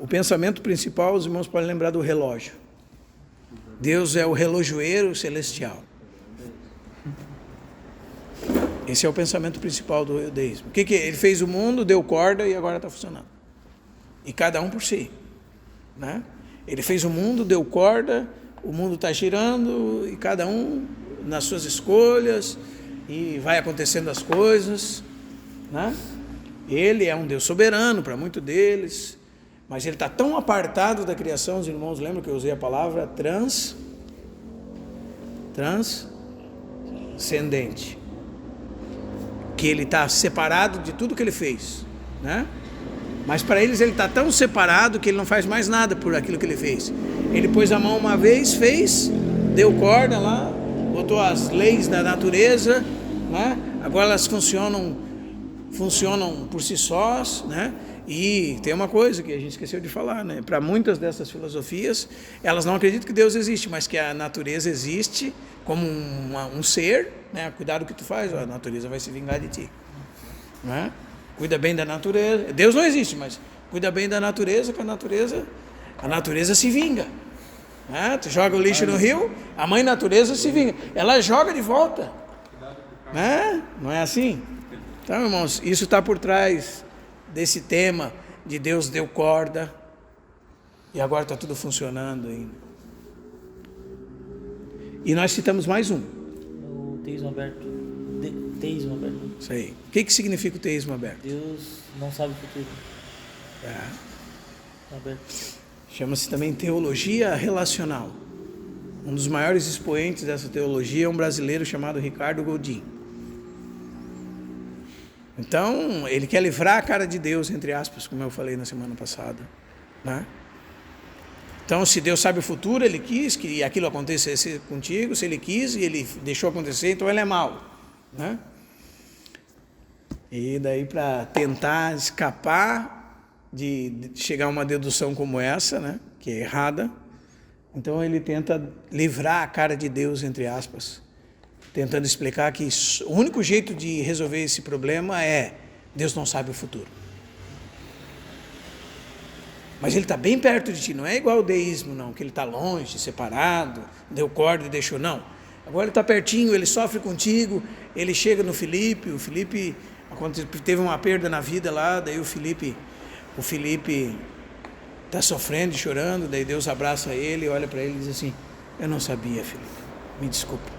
o pensamento principal, os irmãos podem lembrar do relógio. Deus é o relojoeiro celestial. Esse é o pensamento principal do deísmo. O que ele fez o mundo, deu corda e agora está funcionando. E cada um por si, né? Ele fez o mundo, deu corda, o mundo está girando e cada um nas suas escolhas e vai acontecendo as coisas, né? Ele é um Deus soberano para muitos deles, mas ele está tão apartado da criação, os irmãos lembram que eu usei a palavra transcendente, que ele está separado de tudo que ele fez, né? Mas para eles ele está tão separado que ele não faz mais nada por aquilo que ele fez. Ele pôs a mão uma vez, fez, deu corda lá, botou as leis da natureza, né? Agora elas funcionam por si sós, né? E tem uma coisa que a gente esqueceu de falar, né? Para muitas dessas filosofias, elas não acreditam que Deus existe, mas que a natureza existe como um ser, né? Cuidado com o que tu faz, a natureza vai se vingar de ti, né? Cuida bem da natureza. Deus não existe, mas cuida bem da natureza, que a natureza se vinga, né? Tu joga o lixo no rio, a mãe natureza se vinga, ela joga de volta, né? Não é assim? Então, irmãos, isso está por trás desse tema de Deus deu corda e agora está tudo funcionando ainda. E nós citamos mais um. O teísmo aberto Teísmo aberto. Isso aí. O que significa o teísmo aberto? Deus não sabe o futuro. É. Aberto. Chama-se também teologia relacional. Um dos maiores expoentes dessa teologia é um brasileiro chamado Ricardo Godin. Então, ele quer livrar a cara de Deus, entre aspas, como eu falei na semana passada, né? Então, se Deus sabe o futuro, Ele quis que aquilo acontecesse contigo, se Ele quis e Ele deixou acontecer, então Ele é mau, né? E daí, para tentar escapar de chegar a uma dedução como essa, né, que é errada, então ele tenta livrar a cara de Deus, entre aspas, tentando explicar que o único jeito de resolver esse problema é Deus não sabe o futuro. Mas ele está bem perto de ti, não é igual o deísmo, não, que ele está longe, separado, deu corda e deixou, não. Agora ele está pertinho, ele sofre contigo, ele chega no Filipe, o Filipe teve uma perda na vida lá, daí o Filipe está sofrendo e chorando, daí Deus abraça ele, olha para ele e diz assim, eu não sabia, Filipe, me desculpa,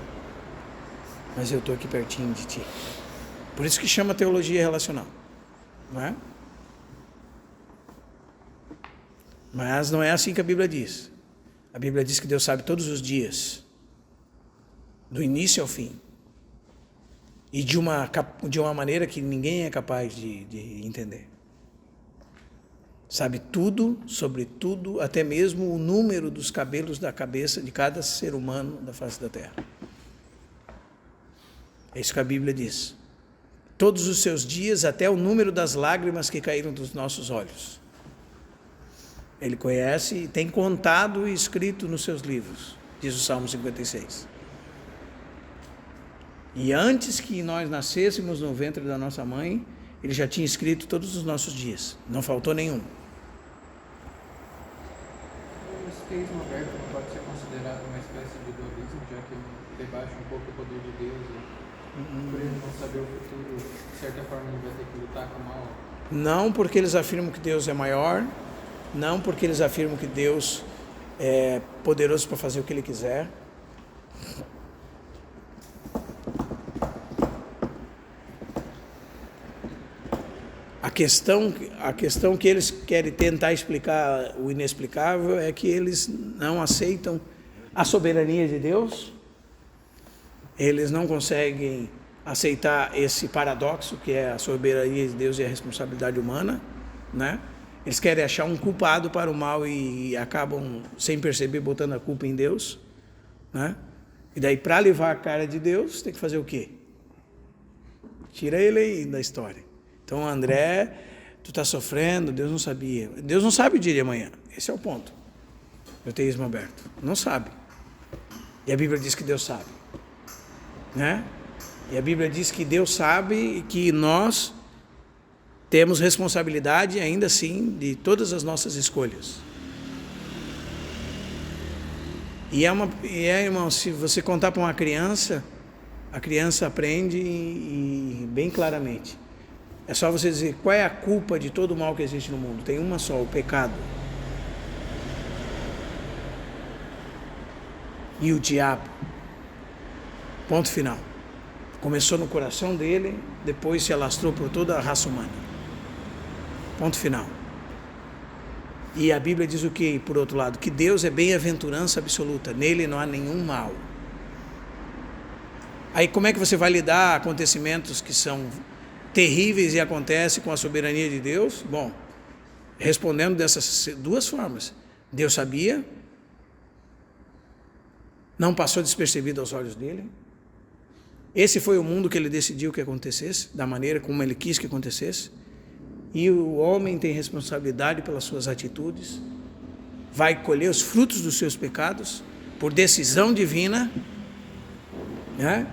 mas eu estou aqui pertinho de ti. Por isso que chama teologia relacional, não é? Mas não é assim que a Bíblia diz. A Bíblia diz que Deus sabe todos os dias, do início ao fim, e de uma maneira que ninguém é capaz de entender. Sabe tudo, sobre tudo, até mesmo o número dos cabelos da cabeça de cada ser humano da face da terra. É isso que a Bíblia diz. Todos os seus dias, até o número das lágrimas que caíram dos nossos olhos. Ele conhece e tem contado e escrito nos seus livros, diz o Salmo 56. E antes que nós nascêssemos no ventre da nossa mãe, ele já tinha escrito todos os nossos dias, não faltou nenhum. Esse teísmo aberto não pode ser considerado uma espécie de dualismo, já que ele debaixa um pouco o poder de Deus, né? Por ele não saber o futuro, de certa forma ele vai ter que lutar com o mal. Não porque eles afirmam que Deus é maior, não porque eles afirmam que Deus é poderoso para fazer o que Ele quiser. A questão que eles querem tentar explicar o inexplicável é que eles não aceitam a soberania de Deus, eles não conseguem aceitar esse paradoxo que é a soberania de Deus e a responsabilidade humana, né? Eles querem achar um culpado para o mal e acabam, sem perceber, botando a culpa em Deus, né? E daí, para livrar a cara de Deus, tem que fazer o quê? Tira ele aí da história. Então, André, tu está sofrendo, Deus não sabia. Deus não sabe o dia de amanhã. Esse é o ponto. O teísmo aberto. Não sabe. E a Bíblia diz que Deus sabe, né? E a Bíblia diz que Deus sabe e que nós temos responsabilidade, ainda assim, de todas as nossas escolhas. Irmão, se você contar para uma criança, a criança aprende e bem claramente. É só você dizer, qual é a culpa de todo o mal que existe no mundo? Tem uma só, o pecado. E o diabo. Ponto final. Começou no coração dele, depois se alastrou por toda a raça humana. Ponto final. E a Bíblia diz o que, por outro lado? Que Deus é bem-aventurança absoluta, nele não há nenhum mal. Aí como é que você vai lidar acontecimentos que são terríveis e acontecem com a soberania de Deus? Bom, respondendo dessas duas formas. Deus sabia, não passou despercebido aos olhos dele. Esse foi o mundo que ele decidiu que acontecesse, da maneira como ele quis que acontecesse. E o homem tem responsabilidade pelas suas atitudes, vai colher os frutos dos seus pecados, por decisão divina, né?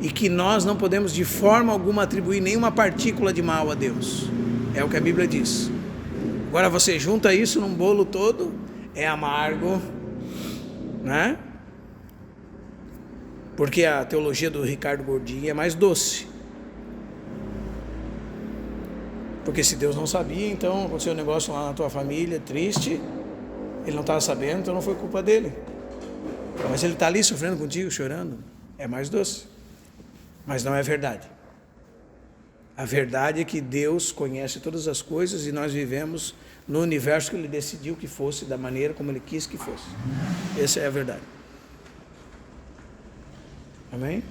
E que nós não podemos de forma alguma atribuir nenhuma partícula de mal a Deus. É o que a Bíblia diz. Agora você junta isso num bolo todo, é amargo, né? Porque a teologia do Ricardo Godin é mais doce. Porque se Deus não sabia, então aconteceu um negócio lá na tua família, triste, ele não estava sabendo, então não foi culpa dele. Mas ele está ali sofrendo contigo, chorando, é mais doce. mas não é verdade. A verdade é que Deus conhece todas as coisas e nós vivemos no universo que Ele decidiu que fosse, da maneira como Ele quis que fosse. Essa é a verdade. Amém?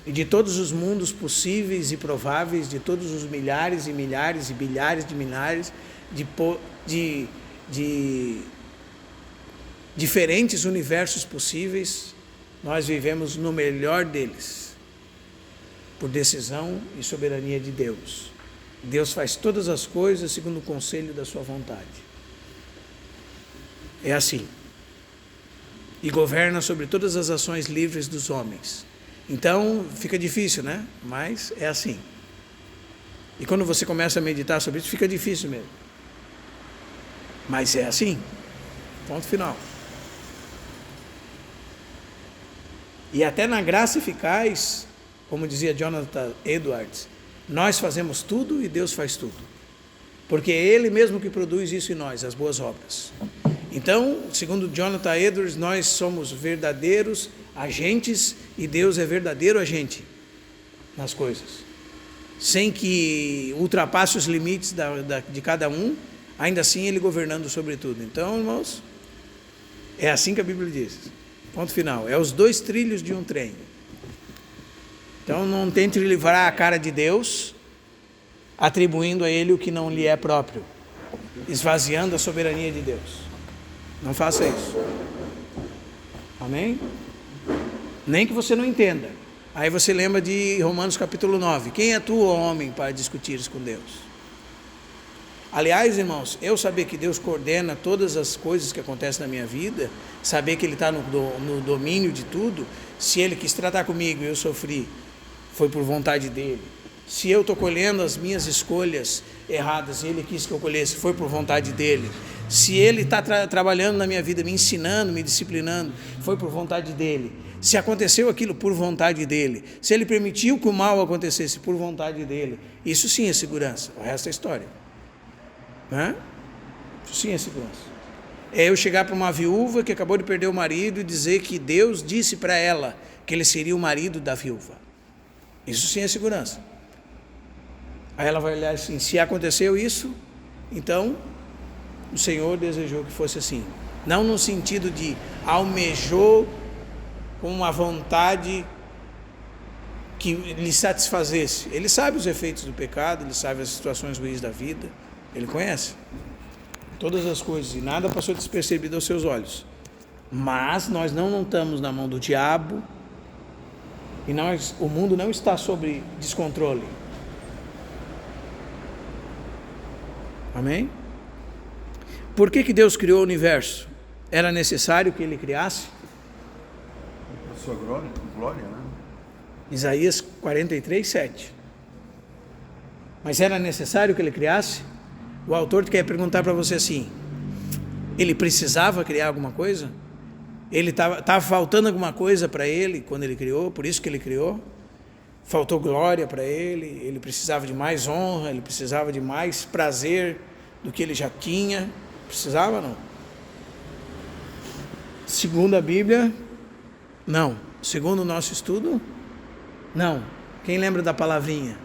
E de todos os mundos possíveis e prováveis, de todos os milhares e milhares e bilhares de milhares de diferentes universos possíveis, nós vivemos no melhor deles, por decisão e soberania de Deus. Deus faz todas as coisas segundo o conselho da sua vontade. É assim. E governa sobre todas as ações livres dos homens. Então, fica difícil, né? Mas é assim. E quando você começa a meditar sobre isso, fica difícil mesmo. Mas é assim. Ponto final. E até na graça eficaz, como dizia Jonathan Edwards, nós fazemos tudo e Deus faz tudo. Porque é Ele mesmo que produz isso em nós, as boas obras. Então, segundo Jonathan Edwards, nós somos verdadeiros agentes e Deus é verdadeiro agente nas coisas. Sem que ultrapasse os limites de cada um, ainda assim Ele governando sobre tudo. Então, irmãos, é assim que a Bíblia diz. Ponto final. É os 2 trilhos de um trem. Então, não tente livrar a cara de Deus, atribuindo a Ele o que não lhe é próprio, esvaziando a soberania de Deus. Não faça isso. Amém? Nem que você não entenda. Aí você lembra de Romanos capítulo 9. Quem é tu, homem, para discutires com Deus? Aliás, irmãos, eu saber que Deus coordena todas as coisas que acontecem na minha vida, saber que Ele está no domínio de tudo, se Ele quis tratar comigo e eu sofri, foi por vontade dEle. Se eu estou colhendo as minhas escolhas erradas e Ele quis que eu colhesse, foi por vontade dEle. Se Ele está trabalhando na minha vida, me ensinando, me disciplinando, foi por vontade dEle. Se aconteceu aquilo por vontade dEle, se Ele permitiu que o mal acontecesse por vontade dEle, isso sim é segurança, o resto é história. Né? Isso sim é segurança. É eu chegar para uma viúva que acabou de perder o marido e dizer que Deus disse para ela que ele seria o marido da viúva. Isso sim é segurança. Aí ela vai olhar assim, se aconteceu isso, então o Senhor desejou que fosse assim. Não no sentido de almejou com uma vontade que lhe satisfazesse. Ele sabe os efeitos do pecado, ele sabe as situações ruins da vida, ele conhece todas as coisas e nada passou despercebido aos seus olhos. Mas nós não estamos na mão do diabo e o mundo não está sob descontrole. Amém? Por que Deus criou o universo? Era necessário que Ele criasse? A sua glória, né? Isaías 43, 7. Mas era necessário que Ele criasse? O autor quer perguntar para você assim, Ele precisava criar alguma coisa? Ele estava faltando alguma coisa para Ele quando Ele criou, por isso que Ele criou? Faltou glória para Ele precisava de mais honra, Ele precisava de mais prazer do que Ele já tinha? Precisava ou não? Segundo a Bíblia, não. Segundo o nosso estudo, não. Quem lembra da palavrinha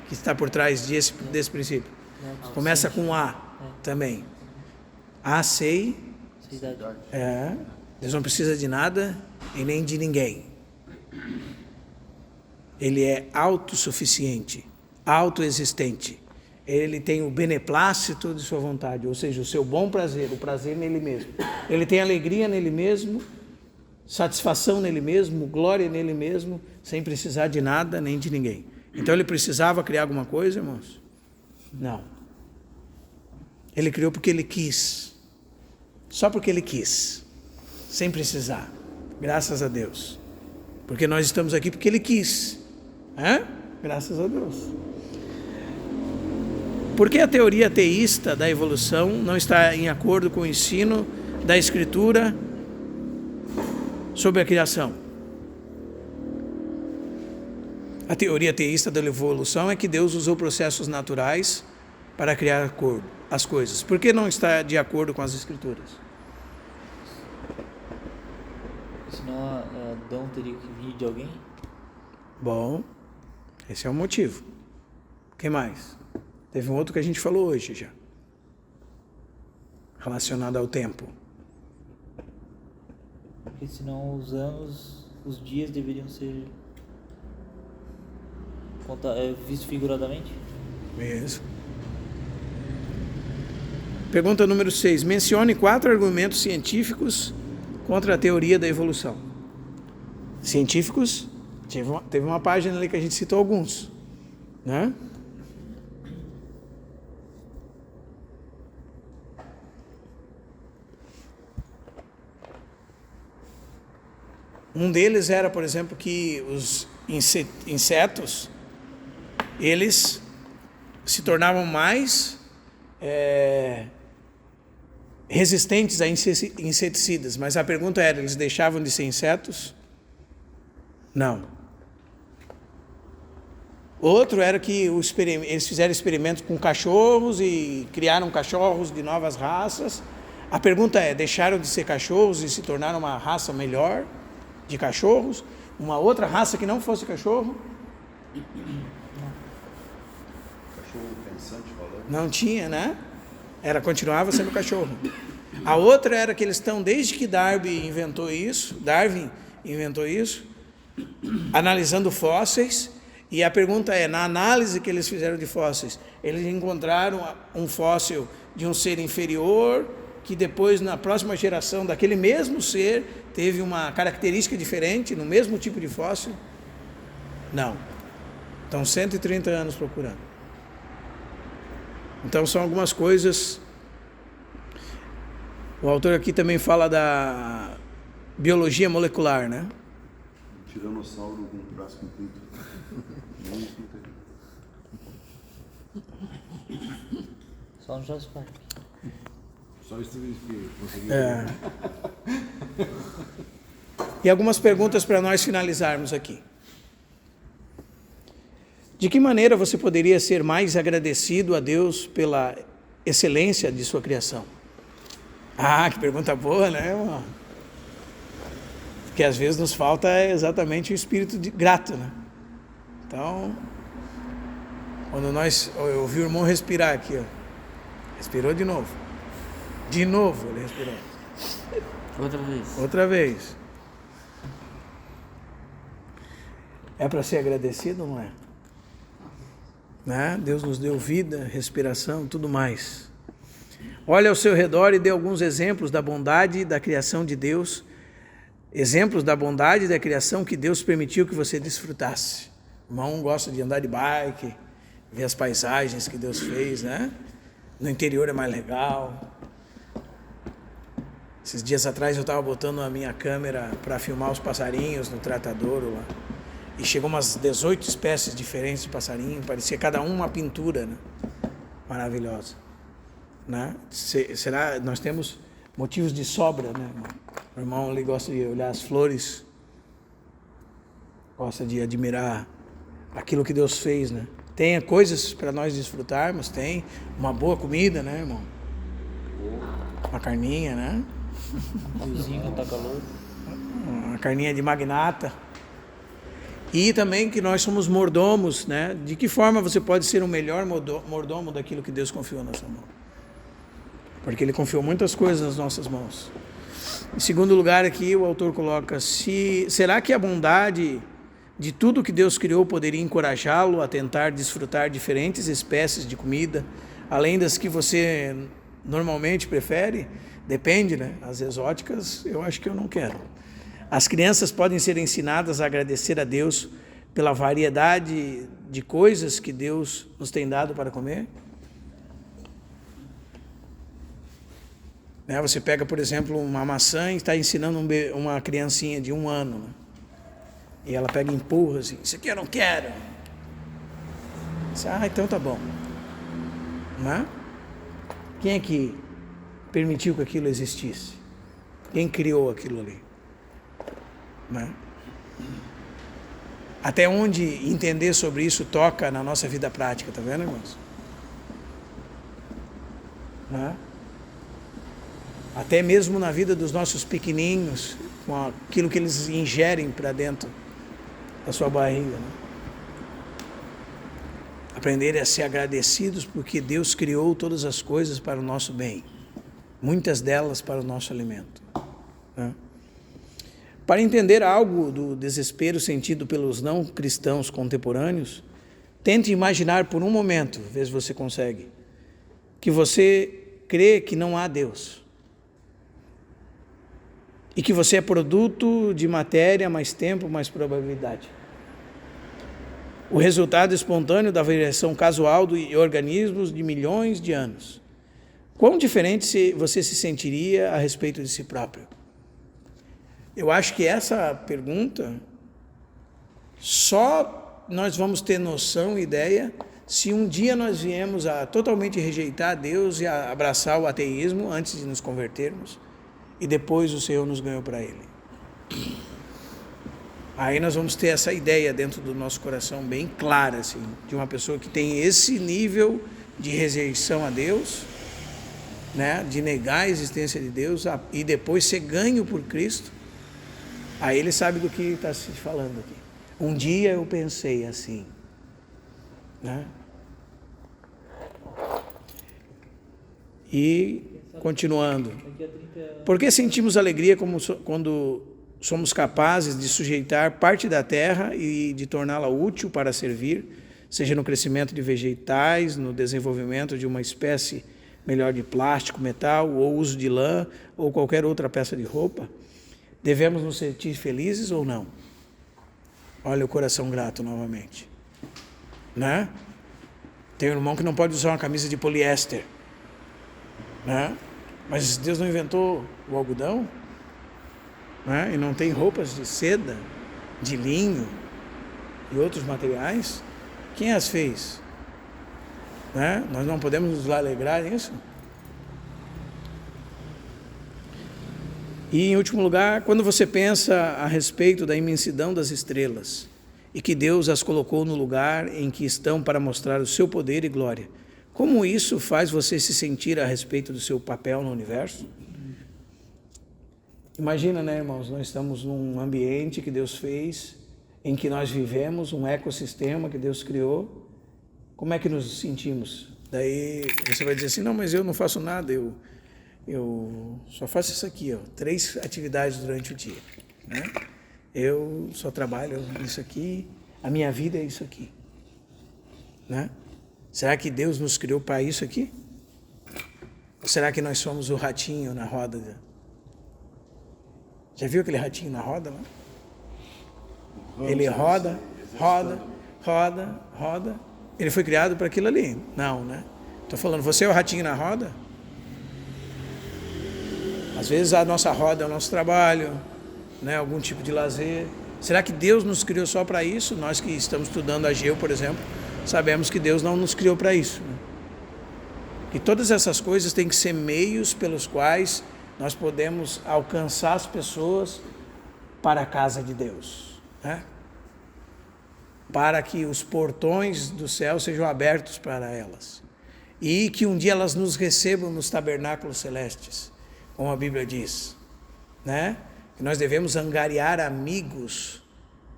que está por trás desse princípio? Começa com A também. Sei. Deus não precisa de nada e nem de ninguém. Ele é autossuficiente, autoexistente. Ele tem o beneplácito de sua vontade, ou seja, o seu bom prazer, o prazer nele mesmo. Ele tem alegria nele mesmo, satisfação nele mesmo, glória nele mesmo, sem precisar de nada nem de ninguém. Então ele precisava criar alguma coisa, irmãos? Não. Ele criou porque Ele quis. Só porque Ele quis. Sem precisar. Graças a Deus. Porque nós estamos aqui porque Ele quis. Graças a Deus. Por que a teoria teísta da evolução não está em acordo com o ensino da Escritura sobre a criação? A teoria teísta da evolução é que Deus usou processos naturais para criar as coisas. Por que não está de acordo com as Escrituras? Senão Adão teria que vir de alguém? Bom, Esse é o motivo. O que mais? Teve um outro que a gente falou hoje já, relacionado ao tempo. Porque senão os anos, os dias deveriam ser visto figuradamente. Isso. Pergunta número 6. Mencione 4 argumentos científicos contra a teoria da evolução. Científicos, teve uma página ali que a gente citou alguns, né? Um deles era, por exemplo, que os insetos, eles se tornavam mais resistentes a inseticidas. Mas a pergunta era, eles deixavam de ser insetos? Não. Outro era que eles fizeram experimentos com cachorros e criaram cachorros de novas raças. A pergunta é, deixaram de ser cachorros e se tornaram uma raça melhor de cachorros? Uma outra raça que não fosse cachorro? Cachorro pensante falando. Não tinha, né? Continuava sendo cachorro. A outra era que eles estão, desde que Darwin inventou isso, analisando fósseis, e a pergunta é, na análise que eles fizeram de fósseis, eles encontraram um fóssil de um ser inferior, que depois, na próxima geração daquele mesmo ser, teve uma característica diferente no mesmo tipo de fóssil? Não. Estão 130 anos procurando. Então são algumas coisas. O autor aqui também fala da biologia molecular, né? Tiranossauro com um braço comprido. Só no Jurassic Park. Só isso que conseguiu. E algumas perguntas para nós finalizarmos aqui. De que maneira você poderia ser mais agradecido a Deus pela excelência de sua criação? Ah, que pergunta boa, né, irmão? Porque às vezes nos falta exatamente o espírito grato, né? Então, quando eu ouvi o irmão respirar aqui, ó. Respirou de novo. De novo ele respirou. Outra vez. É para ser agradecido, não é? Né? Deus nos deu vida, respiração, tudo mais. Olha ao seu redor e dê alguns exemplos da bondade da criação de Deus. Exemplos da bondade da criação que Deus permitiu que você desfrutasse. O irmão gosta de andar de bike, ver as paisagens que Deus fez, né? No interior é mais legal. Esses dias atrás eu estava botando a minha câmera para filmar os passarinhos no tratadouro lá. E chegou umas 18 espécies diferentes de passarinho, parecia cada um uma pintura, né? Maravilhosa. Né? Será, nós temos motivos de sobra, né, irmão? O irmão ali gosta de olhar as flores, gosta de admirar aquilo que Deus fez, né? Tem coisas para nós desfrutarmos, tem uma boa comida, né, irmão? Uma carninha, né? Vizinho não tá calor. Uma carninha de magnata. E também que nós somos mordomos, né? De que forma você pode ser o melhor mordomo daquilo que Deus confiou na sua mão? Porque Ele confiou muitas coisas nas nossas mãos. Em segundo lugar aqui o autor coloca, será que a bondade de tudo que Deus criou poderia encorajá-lo a tentar desfrutar diferentes espécies de comida, além das que você normalmente prefere? Depende, né? As exóticas eu acho que eu não quero. As crianças podem ser ensinadas a agradecer a Deus pela variedade de coisas que Deus nos tem dado para comer? Né? Você pega, por exemplo, uma maçã e está ensinando uma criancinha de 1 ano, né? E ela pega e empurra assim, isso aqui eu não quero. Então tá bom. Né? Quem é que permitiu que aquilo existisse? Quem criou aquilo ali? Né? Até onde entender sobre isso toca na nossa vida prática, tá vendo, irmãos? Né? Até mesmo na vida dos nossos pequenininhos, com aquilo que eles ingerem para dentro da sua barriga, né? aprender a ser agradecidos porque Deus criou todas as coisas para o nosso bem, muitas delas para o nosso alimento. Né? Para entender algo do desespero sentido pelos não cristãos contemporâneos, tente imaginar por um momento, vê se você consegue, que você crê que não há Deus e que você é produto de matéria, mais tempo, mais probabilidade. O resultado espontâneo da variação casual de organismos de milhões de anos. Quão diferente você se sentiria a respeito de si próprio? Eu acho que essa pergunta só nós vamos ter noção e ideia se um dia nós viemos a totalmente rejeitar Deus e a abraçar o ateísmo antes de nos convertermos e depois o Senhor nos ganhou para Ele. Aí nós vamos ter essa ideia dentro do nosso coração bem clara, assim, de uma pessoa que tem esse nível de rejeição a Deus, né, de negar a existência de Deus e depois ser ganho por Cristo. Aí ele sabe do que está se falando aqui. Um dia eu pensei assim, né? E continuando. Por que sentimos alegria quando somos capazes de sujeitar parte da terra e de torná-la útil para servir, seja no crescimento de vegetais, no desenvolvimento de uma espécie melhor de plástico, metal, ou uso de lã, ou qualquer outra peça de roupa? Devemos nos sentir felizes ou não? Olha o coração grato novamente. Né? Tem um irmão que não pode usar uma camisa de poliéster. Né? Mas Deus não inventou o algodão? Né? E não tem roupas de seda, de linho e outros materiais? Quem as fez? Né? Nós não podemos nos alegrar nisso? E, em último lugar, quando você pensa a respeito da imensidão das estrelas e que Deus as colocou no lugar em que estão para mostrar o seu poder e glória, como isso faz você se sentir a respeito do seu papel no universo? Imagina, né, irmãos, nós estamos num ambiente que Deus fez, em que nós vivemos, um ecossistema que Deus criou. Como é que nos sentimos? Daí você vai dizer assim, não, mas eu não faço nada, eu só faço isso aqui, ó, 3 atividades durante o dia. Né? Eu só trabalho isso aqui, a minha vida é isso aqui. Né? Será que Deus nos criou para isso aqui? Ou será que nós somos o ratinho na roda? Já viu aquele ratinho na roda lá? Ele roda, roda, roda, roda. Ele foi criado para aquilo ali? Não, né? Estou falando, você é o ratinho na roda? Às vezes a nossa roda é o nosso trabalho, né? Algum tipo de lazer. Será que Deus nos criou só para isso? Nós que estamos estudando a Ageu, por exemplo, sabemos que Deus não nos criou para isso. Né? E todas essas coisas têm que ser meios pelos quais nós podemos alcançar as pessoas para a casa de Deus. Né? Para que os portões do céu sejam abertos para elas. E que um dia elas nos recebam nos tabernáculos celestes, como a Bíblia diz. Né? Que nós devemos angariar amigos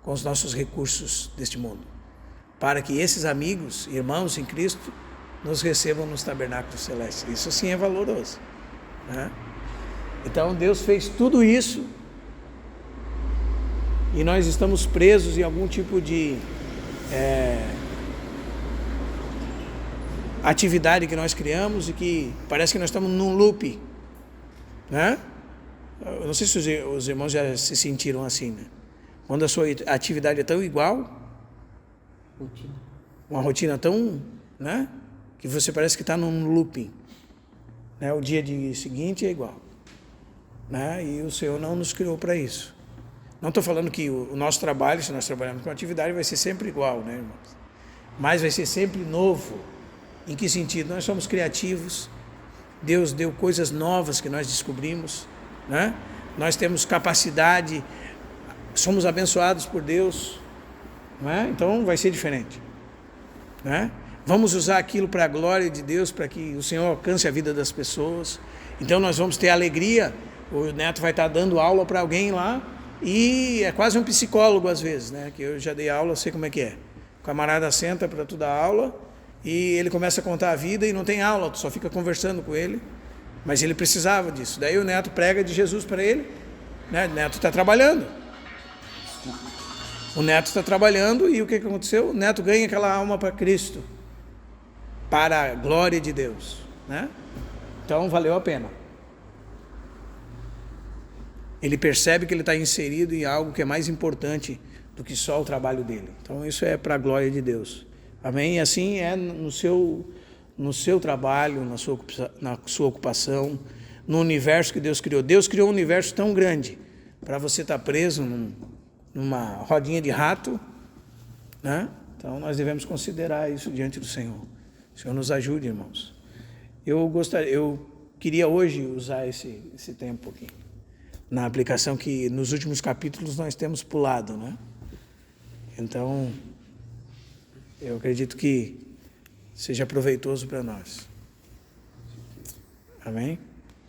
com os nossos recursos deste mundo. Para que esses amigos, irmãos em Cristo, nos recebam nos tabernáculos celestes. Isso sim é valoroso. Né? Então Deus fez tudo isso e nós estamos presos em algum tipo de atividade que nós criamos e que parece que nós estamos num loop. Né? Eu não sei se os irmãos já se sentiram assim, né? Quando a sua atividade é tão igual, uma rotina tão, né? Que você parece que está num looping. Né? O dia seguinte é igual. Né? E o Senhor não nos criou para isso. Não estou falando que o nosso trabalho, se nós trabalharmos com atividade, vai ser sempre igual, né, irmãos? Mas vai ser sempre novo. Em que sentido? Nós somos criativos. Deus deu coisas novas que nós descobrimos. Né? Nós temos capacidade, somos abençoados por Deus. Né? Então vai ser diferente. Né? Vamos usar aquilo para a glória de Deus, para que o Senhor alcance a vida das pessoas. Então nós vamos ter alegria. O Neto vai estar dando aula para alguém lá e é quase um psicólogo às vezes, né? Que eu já dei aula, eu sei como é que é. O camarada senta para tu dar aula e ele começa a contar a vida e não tem aula, tu só fica conversando com ele, mas ele precisava disso. Daí o neto prega de Jesus para ele, né? O neto está trabalhando. O neto está trabalhando e o que aconteceu? O neto ganha aquela alma para Cristo, para a glória de Deus, né? Então valeu a pena. Ele percebe que ele está inserido em algo que é mais importante do que só o trabalho dele. Então isso é para a glória de Deus. Amém? E assim é no seu trabalho, na sua ocupação, no universo que Deus criou. Deus criou um universo tão grande para você estar preso numa rodinha de rato, né? Então nós devemos considerar isso diante do Senhor. O Senhor nos ajude, irmãos. Eu queria hoje usar esse tempo aqui na aplicação que nos últimos capítulos nós temos pulado, né? Então, eu acredito que seja proveitoso para nós. Amém?